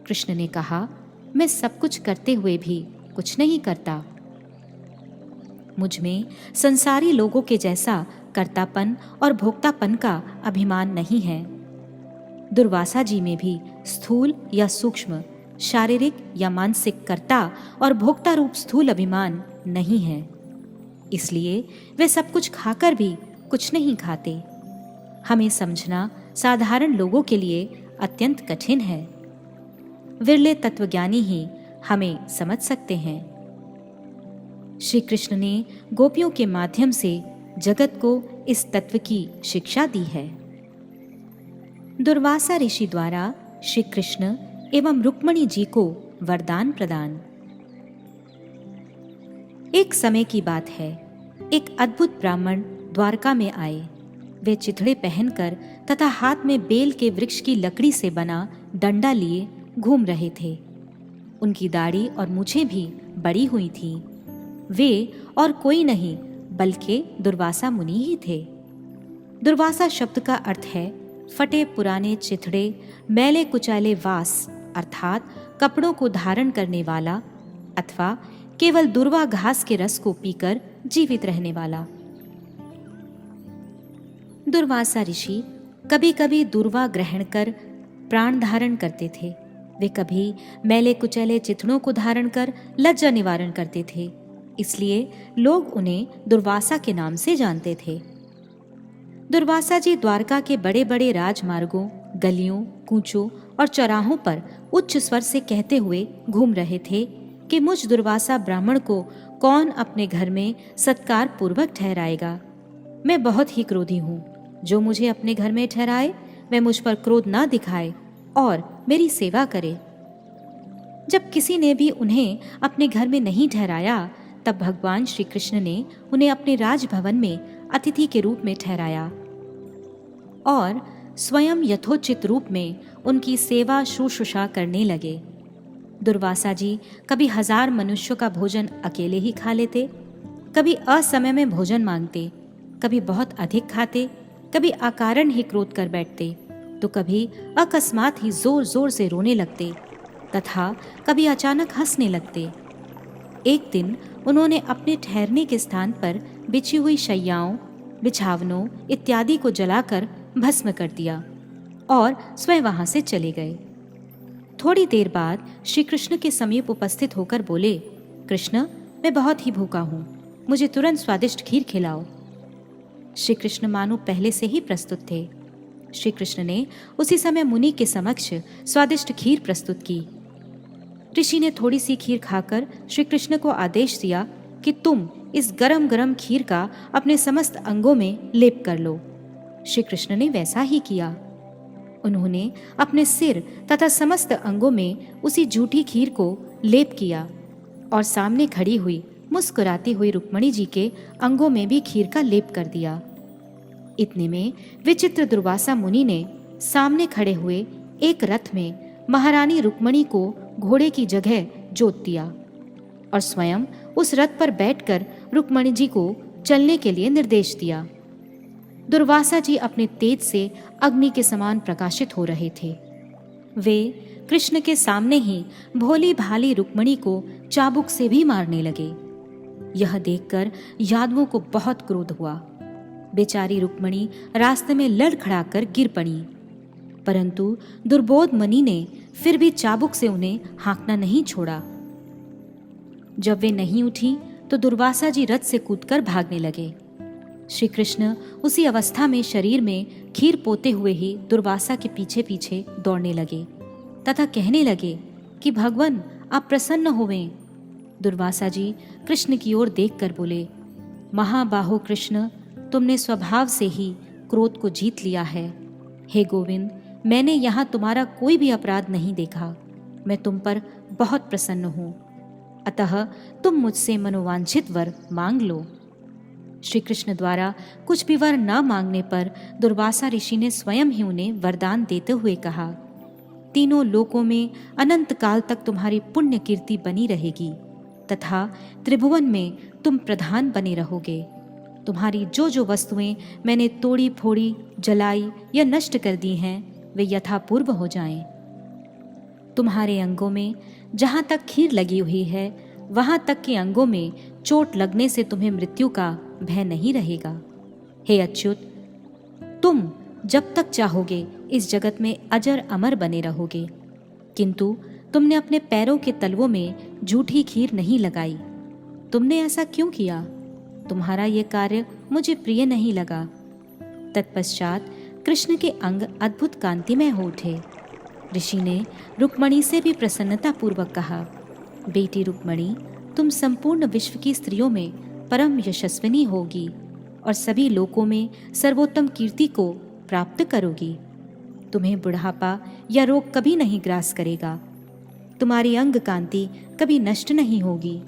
Speaker 1: कृष्ण ने कहा, मैं सब कुछ करते हुए भी कुछ नहीं करता। मुझ में संसारी लोगों के जैसा कर्तापन और भोक्तापन का अभिमान नहीं है। दुर्वासा जी में भी स्थूल या सूक्ष्म, शारीरिक या मानसिक कर्ता और भोक्ता रूप स्थूल अभिमान नहीं है, इसलिए वे सब कुछ खाकर भी कुछ नहीं खाते। हमें समझना साधारण लोगों के लिए अत्यंत कठिन है। विरले तत्वज्ञानी ही हमें समझ सकते हैं। श्री कृष्ण ने गोपियों के माध्यम से जगत को इस तत्व की शिक्षा दी है। दुर्वासा ऋषि द्वारा श्री कृष्ण एवं रुक्मणी जी को वरदान प्रदान। एक समय की बात है, एक अद्भुत ब्राह्मण द्वारका में आए। वे चिथड़े पहनकर तथा हाथ में बेल के वृक्ष की लकड़ी से बना डंडा लिए घूम रहे थे। उनकी दाढ़ी और मूछें भी बड़ी हुई थीं। वे और कोई नहीं बल्कि दुर्वासा मुनि ही थे। दुर्वासा शब्द का अर्थ है फटे पुराने चिथड़े, मैले कुचाले वास अर्थात कपड़ों को धारण करने वाला अथवा केवल दुर्वा घास के रस को पीकर जीवित रहने वाला। दुर्वासा ऋषि कभी कभी दुर्वा ग्रहण कर प्राण धारण करते थे। वे कभी मैले कुचैले चिथड़ों को धारण कर लज्जा निवारण करते थे, इसलिए लोग उन्हें दुर्वासा के नाम से जानते थे। दुर्वासा जी द्वारका के बड़े बड़े राजमार्गों, गलियों, कूचों और चौराहों पर उच्च स्वर से कहते हुए घूम रहे थे कि मुझ दुर्वासा ब्राह्मण को कौन अपने घर में सत्कार पूर्वक ठहराएगा। मैं बहुत ही क्रोधी हूँ। जो मुझे अपने घर में ठहराए वह मुझ पर क्रोध ना दिखाए और मेरी सेवा करे। जब किसी ने भी उन्हें अपने घर में नहीं ठहराया तब भगवान श्री कृष्ण ने उन्हें अपने राजभवन में अतिथि के रूप में ठहराया और स्वयं यथोचित रूप में उनकी सेवा शुश्रूषा करने लगे। दुर्वासा जी कभी 1000 मनुष्यों का भोजन अकेले ही खा लेते, कभी असमय में भोजन मांगते, कभी बहुत अधिक खाते, कभी अकारण ही क्रोध कर बैठते, तो कभी अकस्मात ही जोर जोर से रोने लगते तथा कभी अचानक हंसने लगते। एक दिन उन्होंने अपने ठहरने के स्थान पर बिछी हुई शैयाओं, बिछावनों इत्यादि को जलाकर भस्म कर दिया और स्वयं वहां से चले गए। थोड़ी देर बाद श्री कृष्ण के समीप उपस्थित होकर बोले, कृष्ण, मैं बहुत ही भूखा हूँ, मुझे तुरंत स्वादिष्ट खीर खिलाओ। श्री कृष्ण मानो पहले से ही प्रस्तुत थे। श्री कृष्ण ने उसी समय मुनि के समक्ष स्वादिष्ट खीर प्रस्तुत की। ऋषि ने थोड़ी सी खीर खाकर श्री कृष्ण को आदेश दिया कि तुम इस गरम गरम खीर का अपने समस्त अंगों में लेप कर लो। श्री कृष्ण ने वैसा ही किया। उन्होंने अपने सिर तथा समस्त अंगों में उसी जूठी खीर को लेप किया और सामने खड़ी हुई मुस्कुराती हुई रुक्मणी जी के अंगों में भी खीर का लेप कर दिया। इतने में विचित्र दुर्वासा मुनि ने सामने खड़े हुए एक रथ में महारानी रुक्मणी को घोड़े की जगह जोत दिया और स्वयं उस रथ पर बैठकर रुक्मणी जी को चलने के लिए निर्देश दिया। दुर्वासा जी अपने तेज से अग्नि के समान प्रकाशित हो रहे थे। वे कृष्ण के सामने ही भोली भाली रुक्मणी को चाबुक से भी मारने लगे। यह देखकर यादवों को बहुत क्रोध हुआ। बेचारी रुक्मणी रास्ते में लड़खड़ाकर गिर पड़ी, परंतु दुर्बोध मुनि ने फिर भी चाबुक से उन्हें हाँकना नहीं छोड़ा। जब वे नहीं उठी तो दुर्वासा जी रथ से कूदकर भागने लगे। श्री कृष्ण उसी अवस्था में शरीर में खीर पोते हुए ही दुर्वासा के पीछे पीछे दौड़ने लगे तथा कहने लगे कि भगवान आप प्रसन्न होवें। दुर्वासा जी कृष्ण की ओर देखकर बोले, महाबाहो कृष्ण, तुमने स्वभाव से ही क्रोध को जीत लिया है। हे गोविंद, मैंने यहाँ तुम्हारा कोई भी अपराध नहीं देखा। मैं तुम पर बहुत प्रसन्न हूँ, अतः तुम मुझसे मनोवांछित वर मांग लो। श्री कृष्ण द्वारा कुछ भी वर न मांगने पर दुर्वासा ऋषि ने स्वयं ही उन्हें वरदान देते हुए कहा, तीनों लोकों में अनंत काल तक तुम्हारी पुण्य कीर्ति बनी रहेगी तथा त्रिभुवन में तुम प्रधान बने रहोगे। तुम्हारी जो जो वस्तुएं मैंने तोड़ी फोड़ी, जलाई या नष्ट कर दी हैं, वे यथापूर्व हो जाएं। तुम्हारे अंगों में जहाँ तक खीर लगी हुई है, वहाँ तक के अंगों में चोट लगने से तुम्हें मृत्यु का भय नहीं रहेगा। हे अच्युत, तुम जब तक चाहोगे इस जगत में अजर अमर बने रहोगे, किंतु तुमने अपने पैरों के तलवों में झूठी खीर नहीं लगाई। तुमने ऐसा क्यों किया? तुम्हारा ये कार्य मुझे प्रिय नहीं लगा। तत्पश्चात कृष्ण के अंग अद्भुत कांतिमय हो उठे। ऋषि ने रुक्मणी से भी प्रसन्नता पूर्वक कहा, बेटी रुक्मणी, तुम संपूर्ण विश्व की स्त्रियों में परम यशस्विनी होगी और सभी लोकों में सर्वोत्तम कीर्ति को प्राप्त करोगी। तुम्हें बुढ़ापा या रोग कभी नहीं ग्रास करेगा। तुम्हारी अंग कांति कभी नष्ट नहीं होगी।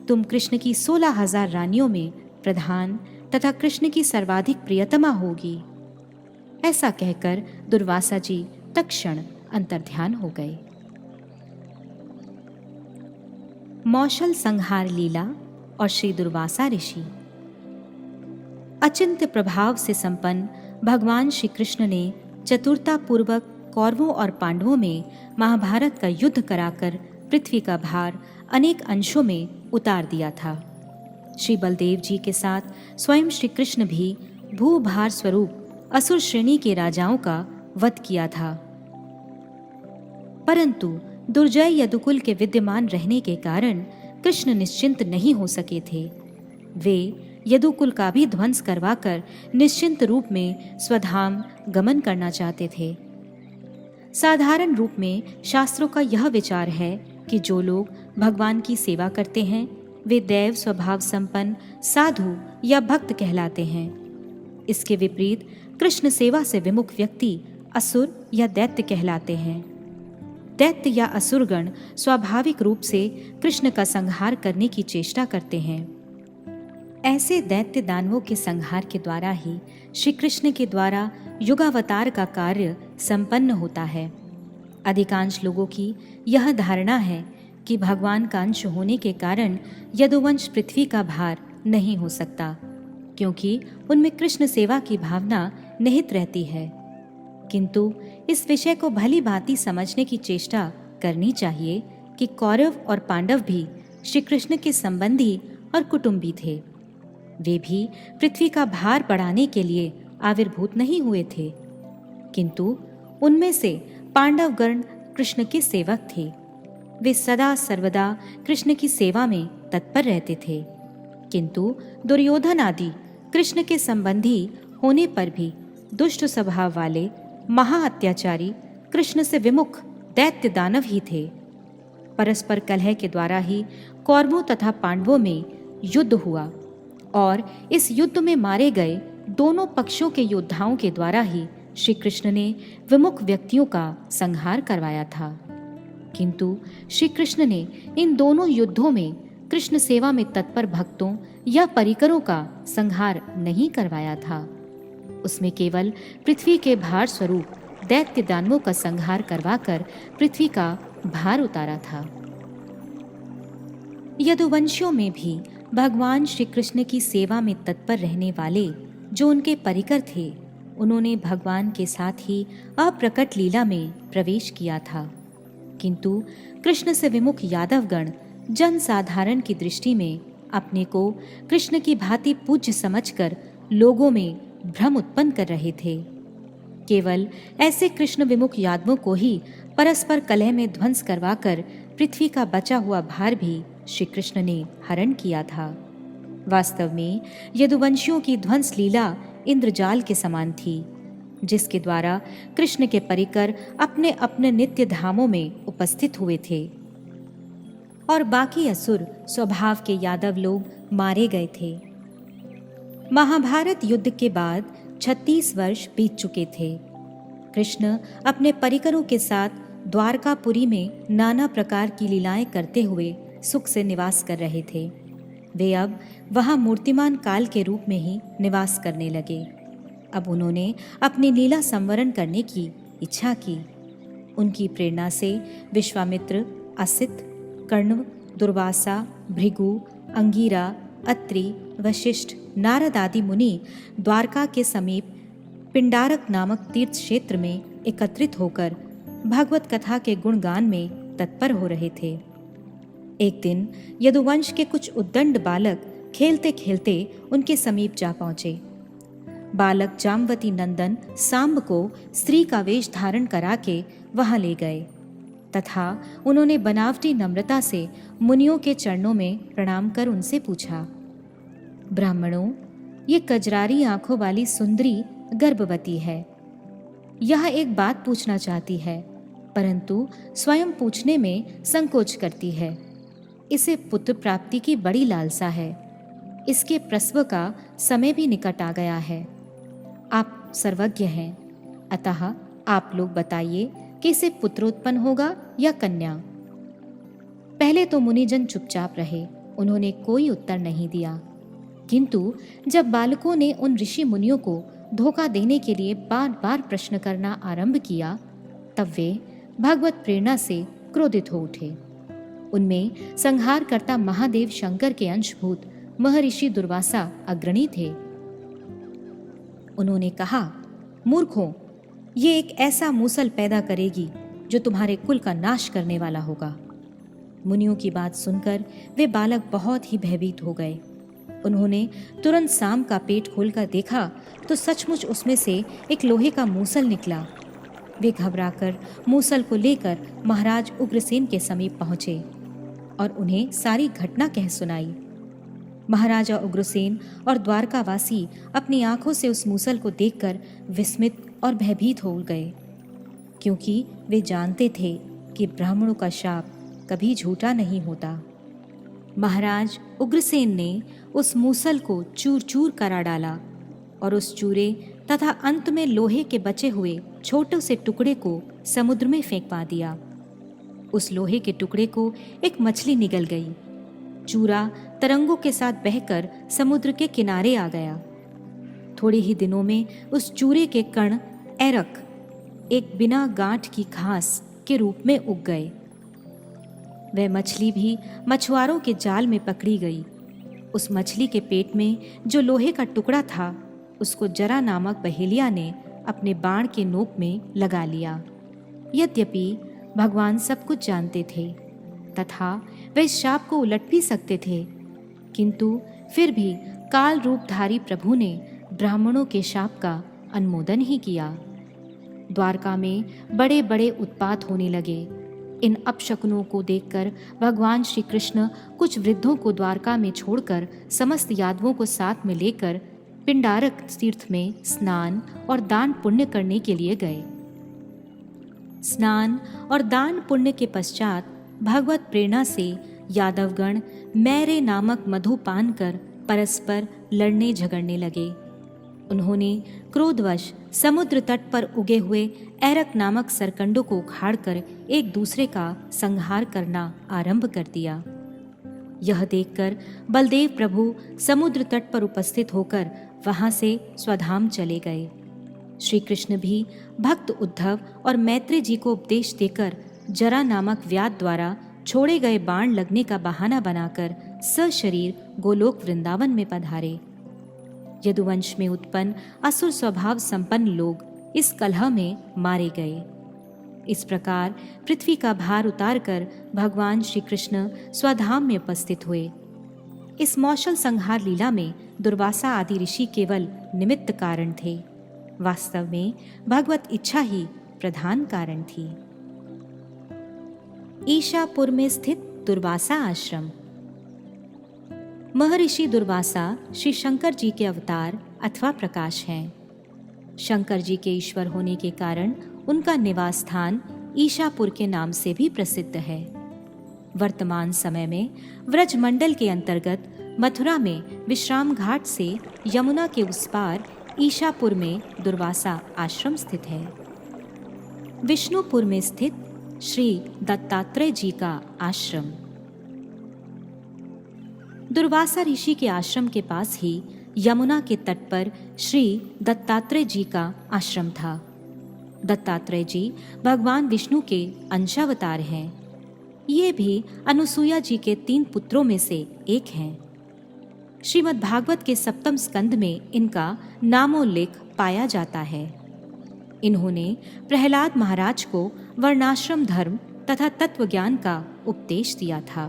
Speaker 1: तुम कृष्ण की 16,000 रानियों में प्रधान तथा कृष्ण की सर्वाधिक प्रियतमा होगी। ऐसा कहकर दुर्वासा जी तत्क्षण अंतर्ध्यान हो गए। मौशल संहार लीला और श्री दुर्वासा ऋषि। अचिंत्य प्रभाव से संपन्न भगवान श्री कृष्ण ने चतुरता पूर्वक कौरवों और पांडवों में महाभारत का युद्ध कराकर पृथ्वी का भार अनेक अंशों में उतार दिया था। श्री बलदेव जी के साथ स्वयं श्री कृष्ण भी भूभार स्वरूप असुर श्रेणी के राजाओं का वध किया था, परंतु दुर्जय यदुकुल के विद्यमान रहने के कारण कृष्ण निश्चिंत नहीं हो सके थे। वे यदुकुल का भी ध्वंस करवाकर निश्चिंत रूप में स्वधाम गमन करना चाहते थे। साधारण रूप में शास्त्रों का यह विचार है कि जो लोग भगवान की सेवा करते हैं वे दैव स्वभाव संपन्न साधु या भक्त कहलाते हैं। इसके विपरीत कृष्ण सेवा से विमुख व्यक्ति असुर या दैत्य कहलाते हैं। दैत्य या असुरगण स्वाभाविक रूप से कृष्ण का संहार करने की चेष्टा करते हैं। ऐसे दैत्य दानवों के संहार के द्वारा ही श्री कृष्ण के द्वारा युगावतार का कार्य संपन्न होता है। अधिकांश लोगों की यह धारणा है कि भगवान का अंश होने के कारण यदुवंश पृथ्वी का भार नहीं हो सकता, क्योंकि उनमें कृष्ण सेवा की भावना निहित रहती है। किंतु इस विषय को भली भांति समझने की चेष्टा करनी चाहिए कि कौरव और पांडव भी श्री कृष्ण के संबंधी और कुटुंबी थे। वे भी पृथ्वी का भार बढ़ाने के लिए आविर्भूत नहीं हुए थे, किंतु उनमें से पांडवगण कृष्ण के सेवक थे। वे सदा सर्वदा कृष्ण की सेवा में तत्पर रहते थे, किंतु दुर्योधन आदि कृष्ण के संबंधी होने पर भी दुष्ट स्वभाव वाले महा अत्याचारी कृष्ण से विमुख दैत्य दानव ही थे। परस्पर कलह के द्वारा ही कौरवों तथा पांडवों में युद्ध हुआ और इस युद्ध में मारे गए दोनों पक्षों के योद्धाओं के द्वारा ही श्री कृष्ण ने विमुख व्यक्तियों का संहार करवाया था। किंतु श्री कृष्ण ने इन दोनों युद्धों में कृष्ण सेवा में तत्पर भक्तों या परिकरों का संहार नहीं करवाया था। उसमें केवल पृथ्वी के भार स्वरूप दैत्य दानवों का संहार करवाकर पृथ्वी का भार उतारा था। यदुवंशियों में भी भगवान श्री कृष्ण की सेवा में तत्पर रहने वाले जो उनके परिकर थे, उन्होंने भगवान के साथ ही अप्रकट लीला में प्रवेश किया था। किंतु कृष्ण से विमुख यादवगण जन साधारण की दृष्टि में अपने को कृष्ण की भांति पूज्य समझकर लोगों में भ्रम उत्पन्न कर रहे थे। केवल ऐसे कृष्ण विमुख यादवों को ही परस्पर कलह में ध्वंस करवाकर पृथ्वी का बचा हुआ भार भी श्री कृष्ण ने हरण किया था। वास्तव में यदुवंशियों की ध्वंस लीला इंद्रजाल के समान थी, जिसके द्वारा कृष्ण के परिकर अपने अपने नित्य धामों में उपस्थित हुए थे और बाकी असुर स्वभाव के यादव लोग मारे गए थे। महाभारत युद्ध के बाद 36 वर्ष बीत चुके थे। कृष्ण अपने परिकरों के साथ द्वारकापुरी में नाना प्रकार की लीलाएं करते हुए सुख से निवास कर रहे थे। वे अब वहां मूर्तिमान काल के रूप में ही निवास करने लगे। अब उन्होंने अपनी लीला संवरण करने की इच्छा की। उनकी प्रेरणा से विश्वामित्र, असित, कर्णव, दुर्वासा, भृगु, अंगिरा, अत्रि, वशिष्ठ, नारद आदि मुनि द्वारका के समीप पिंडारक नामक तीर्थ क्षेत्र में एकत्रित होकर भागवत कथा के गुणगान में तत्पर हो रहे थे। एक दिन यदुवंश के कुछ उद्दंड बालक खेलते खेलते उनके समीप जा पहुंचे। बालक जामवती नंदन सांब को स्त्री का वेश धारण करा के वहां ले गए तथा उन्होंने बनावटी नम्रता से मुनियों के चरणों में प्रणाम कर उनसे पूछा, ब्राह्मणों, ये कजरारी आंखों वाली सुंदरी गर्भवती है। यह एक बात पूछना चाहती है, परंतु स्वयं पूछने में संकोच करती है। इसे पुत्र प्राप्ति की बड़ी लालसा है। इसके प्रसव का समय भी निकट आ गया है। आप सर्वज्ञ हैं, अतः आप लोग बताइए कि इसे पुत्र उत्पन्न होगा या कन्या। पहले तो मुनिजन चुपचाप रहे, उन्होंने कोई उत्तर नहीं दिया। किंतु जब बालकों ने उन ऋषि मुनियों को धोखा देने के लिए बार बार प्रश्न करना आरंभ किया, तब वे भगवत प्रेरणा से क्रोधित हो उठे। उनमें संहारकर्ता महादेव शंकर के अंशभूत महर्षि दुर्वासा अग्रणी थे। उन्होंने कहा, मूर्खों, ये एक ऐसा मूसल पैदा करेगी जो तुम्हारे कुल का नाश करने वाला होगा। मुनियों की बात सुनकर वे बालक बहुत ही भयभीत हो गए। उन्होंने तुरंत सांब का पेट खोलकर देखा तो सचमुच उसमें से एक लोहे का मूसल निकला। वे घबराकर मूसल को लेकर महाराज उग्रसेन के समीप पहुंचे और उन्हें सारी घटना कह सुनाई। महाराजा उग्रसेन और द्वारकावासी अपनी आंखों से उस मूसल को देखकर विस्मित और भयभीत हो गए, क्योंकि वे जानते थे कि ब्राह्मणों का शाप कभी झूठा नहीं होता। महाराज उग्रसेन ने उस मूसल को चूर चूर करा डाला और उस चूरे तथा अंत में लोहे के बचे हुए छोटे से टुकड़े को समुद्र में फेंकवा दिया। उस लोहे के टुकड़े को एक मछली निगल गई। चूरा तरंगों के साथ बहकर समुद्र के किनारे आ गया। थोड़े ही दिनों में उस चूरे के कण एरक, एक बिना गांठ की घास के रूप में उग गए। वह मछली भी मछुआरों के जाल में पकड़ी गई। उस मछली के पेट में जो लोहे का टुकड़ा था, उसको जरा नामक बहेलिया ने अपने बाण के नोक में लगा लिया। यद्यपि भगवान सब कुछ जानते थे तथा वे इस शाप को उलट भी सकते थे, किंतु फिर भी काल रूपधारी प्रभु ने ब्राह्मणों के शाप का अनुमोदन ही किया। द्वारका में बड़े बड़े उत्पात होने लगे। इन अपशकुनों को देखकर भगवान श्री कृष्ण कुछ वृद्धों को द्वारका में छोड़कर समस्त यादवों को साथ में लेकर पिंडारक तीर्थ में स्नान और दान पुण्य करने के लिए गए। स्नान और दान पुण्य के पश्चात भगवत प्रेरणा से यादवगण मैरे नामक मधु पान कर परस्पर लड़ने झगड़ने लगे। उन्होंने क्रोधवश समुद्र तट पर उगे हुए ऐरक नामक सरकंडों को उखाड़कर एक दूसरे का संहार करना आरंभ कर दिया। यह देखकर बलदेव प्रभु समुद्र तट पर उपस्थित होकर वहां से स्वधाम चले गए। श्री कृष्ण भी भक्त उद्धव और मैत्री जी को उपदेश देकर जरा नामक व्याध द्वारा छोड़े गए बाण लगने का बहाना बनाकर सशरीर गोलोक वृंदावन में पधारे। यदुवंश में उत्पन्न असुर स्वभाव संपन्न लोग इस कलह में मारे गए। इस प्रकार पृथ्वी का भार उतारकर भगवान श्री कृष्ण स्वधाम में उपस्थित हुए। इस मौशल संहार लीला में दुर्वासा आदि ऋषि केवल निमित्त कारण थे। वास्तव में भगवत इच्छा ही प्रधान कारण थी। ईशापुर में स्थित दुर्वासा आश्रम। महर्षि दुर्वासा श्री शंकर जी के अवतार अथवा प्रकाश हैं। शंकर जी के ईश्वर होने के कारण उनका निवास स्थान ईशापुर के नाम से भी प्रसिद्ध है। वर्तमान समय में व्रज मंडल के अंतर्गत मथुरा में विश्राम घाट से यमुना के उस पार ईशापुर में दुर्वासा आश्रम स्थित है। विष्णुपुर में स्थित श्री दत्तात्रेय जी का आश्रम। दुर्वासा ऋषि के आश्रम के पास ही यमुना के तट पर श्री दत्तात्रेय जी का आश्रम था। दत्तात्रेय जी भगवान विष्णु के अंशावतार हैं। ये भी अनुसुईया जी के 3 पुत्रों में से एक हैं। श्रीमद् भागवत के 7वें स्कंद में इनका नामोल्लेख पाया जाता है। इन्होंने प्रहलाद महाराज को वर्णाश्रम धर्म तथा तत्वज्ञान का उपदेश दिया था।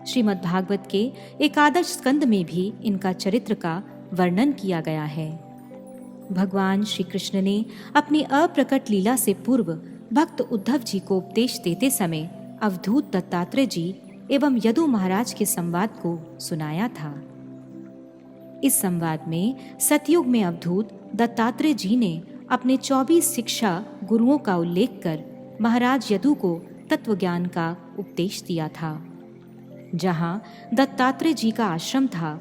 Speaker 1: श्रीमद् भागवत के एकादश स्कंद में भी इनका चरित्र का वर्णन किया गया है। भगवान श्री कृष्ण ने अपनी अप्रकट लीला से पूर्व भक्त उद्धव जी को उपदेश देते समय अवधूत दत्तात्रेय जी एवं यदु महाराज के संवाद को सुनाया था। इस संवाद में सतयुग में अवधूत दत्तात्रेय जी ने अपने 24 शिक्षा गुरुओं का उल्लेख कर महाराज यदु को तत्वज्ञान का उपदेश दिया था। जहाँ दत्तात्रेय जी का आश्रम था,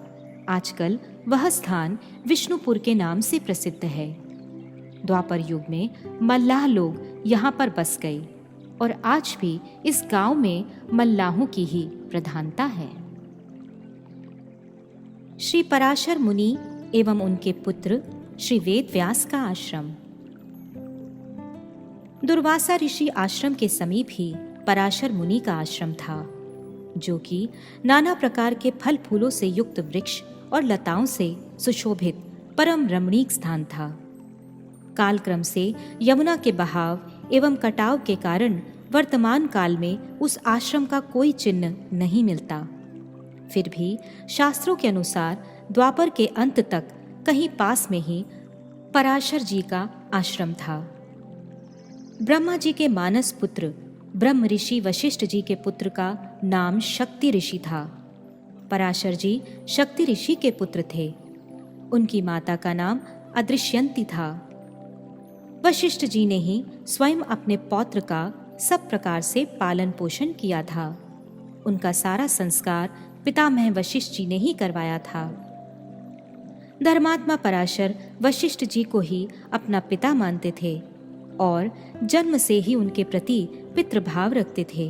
Speaker 1: आजकल वह स्थान विष्णुपुर के नाम से प्रसिद्ध है। द्वापर युग में मल्लाह लोग यहाँ पर बस गए और आज भी इस गांव में मल्लाहों की ही प्रधानता है। श्री पराशर मुनि एवं उनके पुत्र श्री वेद व्यास का आश्रम। दुर्वासा ऋषि आश्रम के समीप ही पराशर मुनि का आश्रम था, जो कि नाना प्रकार के फल फूलों से युक्त वृक्ष और लताओं से सुशोभित परम रमणीक स्थान था। कालक्रम से यमुना के बहाव एवं कटाव के कारण वर्तमान काल में उस आश्रम का कोई चिन्ह नहीं मिलता। फिर भी शास्त्रों के अनुसार द्वापर के अंत तक कहीं पास में ही पराशर जी का आश्रम था। ब्रह्मा जी के मानस पुत्र ब्रह्म ऋषि वशिष्ठ जी के पुत्र का नाम शक्ति ऋषि था। पराशर जी शक्ति ऋषि के पुत्र थे। उनकी माता का नाम अदृश्यंती था। वशिष्ठ जी ने ही स्वयं अपने पौत्र का सब प्रकार से पालन पोषण किया था। उनका सारा संस्कार पितामह वशिष्ठ जी ने ही करवाया था। धर्मात्मा पराशर वशिष्ठ जी को ही अपना पिता मानते थे और जन्म से ही उनके प्रति पितृभाव रखते थे।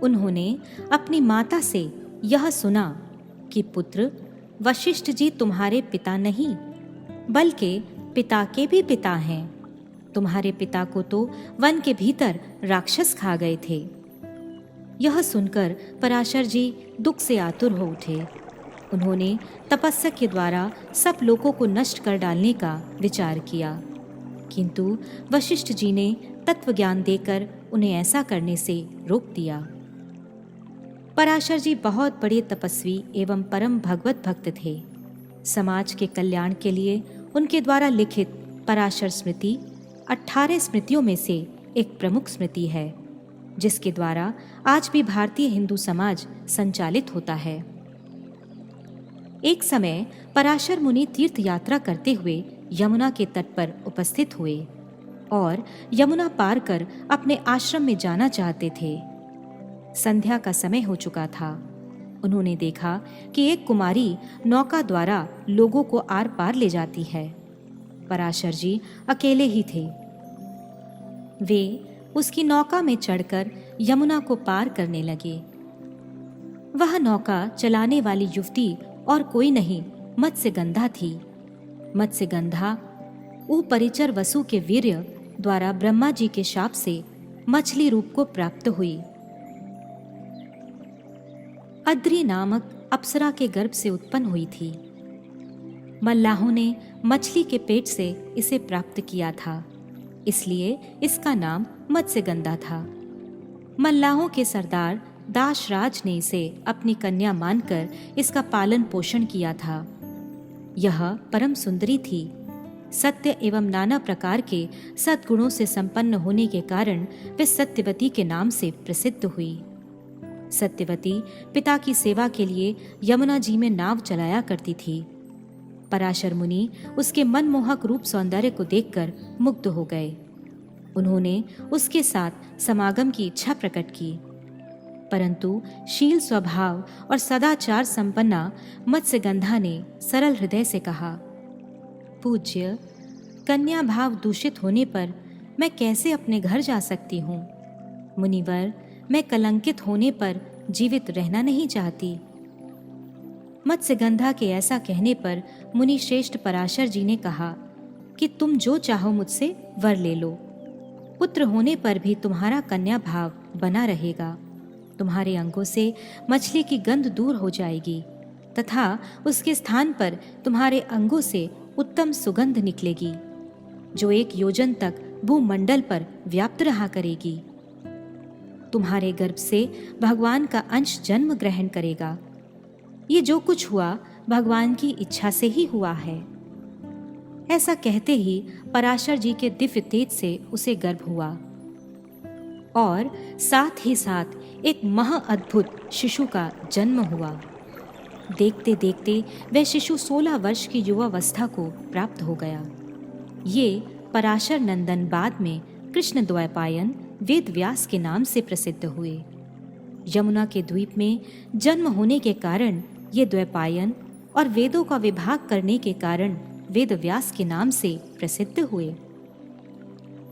Speaker 1: उन्होंने अपनी माता से यह सुना कि पुत्र, वशिष्ठ जी तुम्हारे पिता नहीं बल्कि पिता के भी पिता हैं। तुम्हारे पिता को तो वन के भीतर राक्षस खा गए थे। यह सुनकर पराशर जी दुख से आतुर हो उठे। उन्होंने तपस्या के द्वारा सब लोगों को नष्ट कर डालने का विचार किया, किंतु वशिष्ठ जी ने तत्व ज्ञान देकर उन्हें ऐसा करने से रोक दिया। पराशर जी बहुत बड़े तपस्वी एवं परम भगवत भक्त थे। समाज के कल्याण के लिए उनके द्वारा लिखित पराशर स्मृति 18 स्मृतियों में से एक प्रमुख स्मृति है, जिसके द्वारा आज भी भारतीय हिंदू समाज संचालित होता है। एक समय पराशर मुनि तीर्थ यात्रा करते हुए यमुना के तट पर उपस्थित हुए। और यमुना पार कर अपने आश्रम में जाना चाहते थे। संध्या का समय हो चुका था। उन्होंने देखा कि एक कुमारी नौका द्वारा लोगों को आर पार ले जाती है। पराशर जी अकेले ही थे। वे उसकी नौका में चढ़कर यमुना को पार करने लगे। वह नौका चलाने वाली युवती और कोई नहीं, मत्स्यगंधा थी। मत्स्यगंधा परिचर वसु के वीर्य द्वारा ब्रह्मा जी के शाप से मछली रूप को प्राप्त हुई। अद्रि नामक अप्सरा के गर्भ से उत्पन्न हुई थी। मल्लाहों ने मछली के पेट से इसे प्राप्त किया था, इसलिए इसका नाम मत्स्यगंधा था। मल्लाहों के सरदार दाशराज ने इसे अपनी कन्या मानकर इसका पालन पोषण किया था। यह परम सुंदरी थी। सत्य एवं नाना प्रकार के सद्गुणों से संपन्न होने के कारण वे सत्यवती के नाम से प्रसिद्ध हुई। सत्यवती पिता की सेवा के लिए यमुना जी में नाव चलाया करती थी। पराशर मुनि उसके मनमोहक रूप सौंदर्य को देखकर मुग्ध हो गए। उन्होंने उसके साथ समागम की इच्छा प्रकट की, परंतु शील स्वभाव और सदाचार संपन्ना मत्स्यगंधा ने सरल हृदय से कहा, पूज्य, कन्या भाव दूषित होने पर मैं कैसे अपने घर जा सकती हूँ? मुनिवर, मैं कलंकित होने पर जीवित रहना नहीं चाहती। मत्स्यगंधा के ऐसा कहने पर मुनि श्रेष्ठ पराशर जी ने कहा कि तुम जो चाहो मुझसे वर ले लो। पुत्र होने पर भी तुम्हारा कन्या भाव बना रहेगा। तुम्हारे अंगों से मछली की गंध दूर हो जाएगी तथा उसके स्थान पर तुम्हारे अंगों से उत्तम सुगंध निकलेगी, जो 1 योजन तक भूमंडल पर व्याप्त रहा करेगी। तुम्हारे गर्भ से भगवान का अंश जन्म ग्रहण करेगा। ये जो कुछ हुआ भगवान की इच्छा से ही हुआ है। ऐसा कहते ही पराशर जी के दिव्य तेज से उसे गर्भ हुआ और साथ ही साथ एक महाअद्भुत शिशु का जन्म हुआ। देखते देखते वह शिशु 16 वर्ष की युवावस्था को प्राप्त हो गया। ये पराशर नंदन बाद में कृष्ण द्वैपायन वेद व्यास के नाम से प्रसिद्ध हुए। यमुना के द्वीप में जन्म होने के कारण ये द्वैपायन और वेदों का विभाग करने के कारण वेद व्यास के नाम से प्रसिद्ध हुए।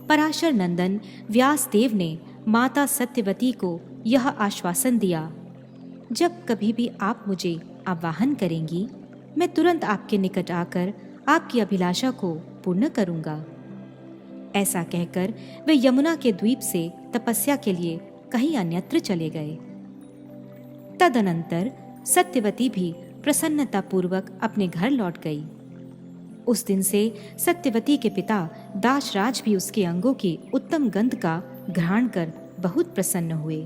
Speaker 1: पराशर नंदन व्यास देव ने माता सत्यवती को यह आश्वासन दिया, जब कभी भी आप मुझे आवाहन करेंगी, मैं तुरंत आपके निकट आकर आपकी अभिलाषा को पूर्ण करूंगा। ऐसा कहकर वे यमुना के द्वीप से तपस्या के लिए कहीं अन्यत्र चले गए। तदनंतर सत्यवती भी प्रसन्नतापूर्वक अपने घर लौट गई। उस दिन से सत्यवती के पिता दाशराज भी उसके अंगों की उत्तम गंध का घ्राण कर बहुत प्रसन्न हुए।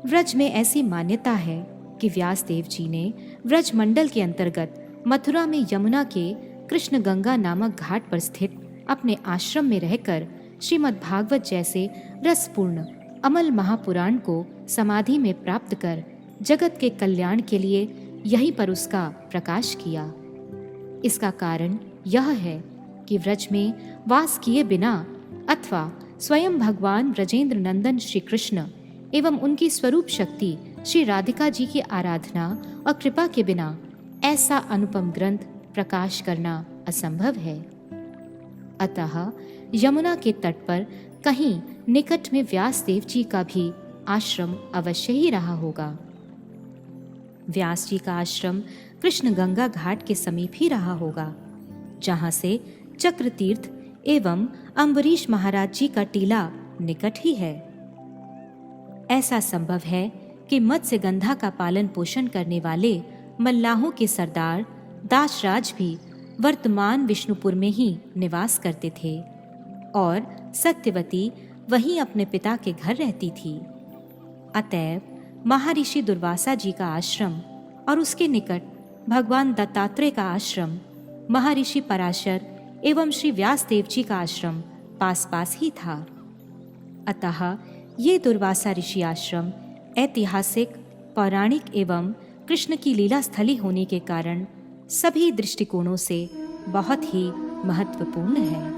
Speaker 1: व्रज में ऐसी मान्यता है कि व्यासदेव जी ने व्रज मंडल के अंतर्गत मथुरा में यमुना के कृष्ण गंगा नामक घाट पर स्थित अपने आश्रम में रहकर श्रीमद् भागवत जैसे रसपूर्ण अमल महापुराण को समाधि में प्राप्त कर जगत के कल्याण के लिए यहीं पर उसका प्रकाश किया। इसका कारण यह है कि व्रज में वास किए बिना अथवा स्वयं भगवान ब्रजेंद्र नंदन श्री कृष्ण एवं उनकी स्वरूप शक्ति श्री राधिका जी की आराधना और कृपा के बिना ऐसा अनुपम ग्रंथ प्रकाश करना असंभव है। अतः यमुना के तट पर कहीं निकट में व्यासदेव जी का भी आश्रम अवश्य ही रहा होगा। व्यास जी का आश्रम कृष्ण गंगा घाट के समीप ही रहा होगा, जहाँ से चक्र तीर्थ एवं अम्बरीश महाराज जी का टीला निकट ही है। ऐसा संभव है कि मत्स्यगंधा का पालन पोषण करने वाले मल्लाहों के सरदार दाशराज भी वर्तमान विष्णुपुर में ही निवास करते थे और सत्यवती वहीं अपने पिता के घर रहती थी। अतएव महर्षि दुर्वासा जी का आश्रम और उसके निकट भगवान दत्तात्रेय का आश्रम, महर्षि पराशर एवं श्री व्यासदेव जी का आश्रम पास पास ही था। अतः ये दुर्वासा ऋषि आश्रम ऐतिहासिक, पौराणिक एवं कृष्ण की लीला स्थली होने के कारण सभी दृष्टिकोणों से बहुत ही महत्वपूर्ण है।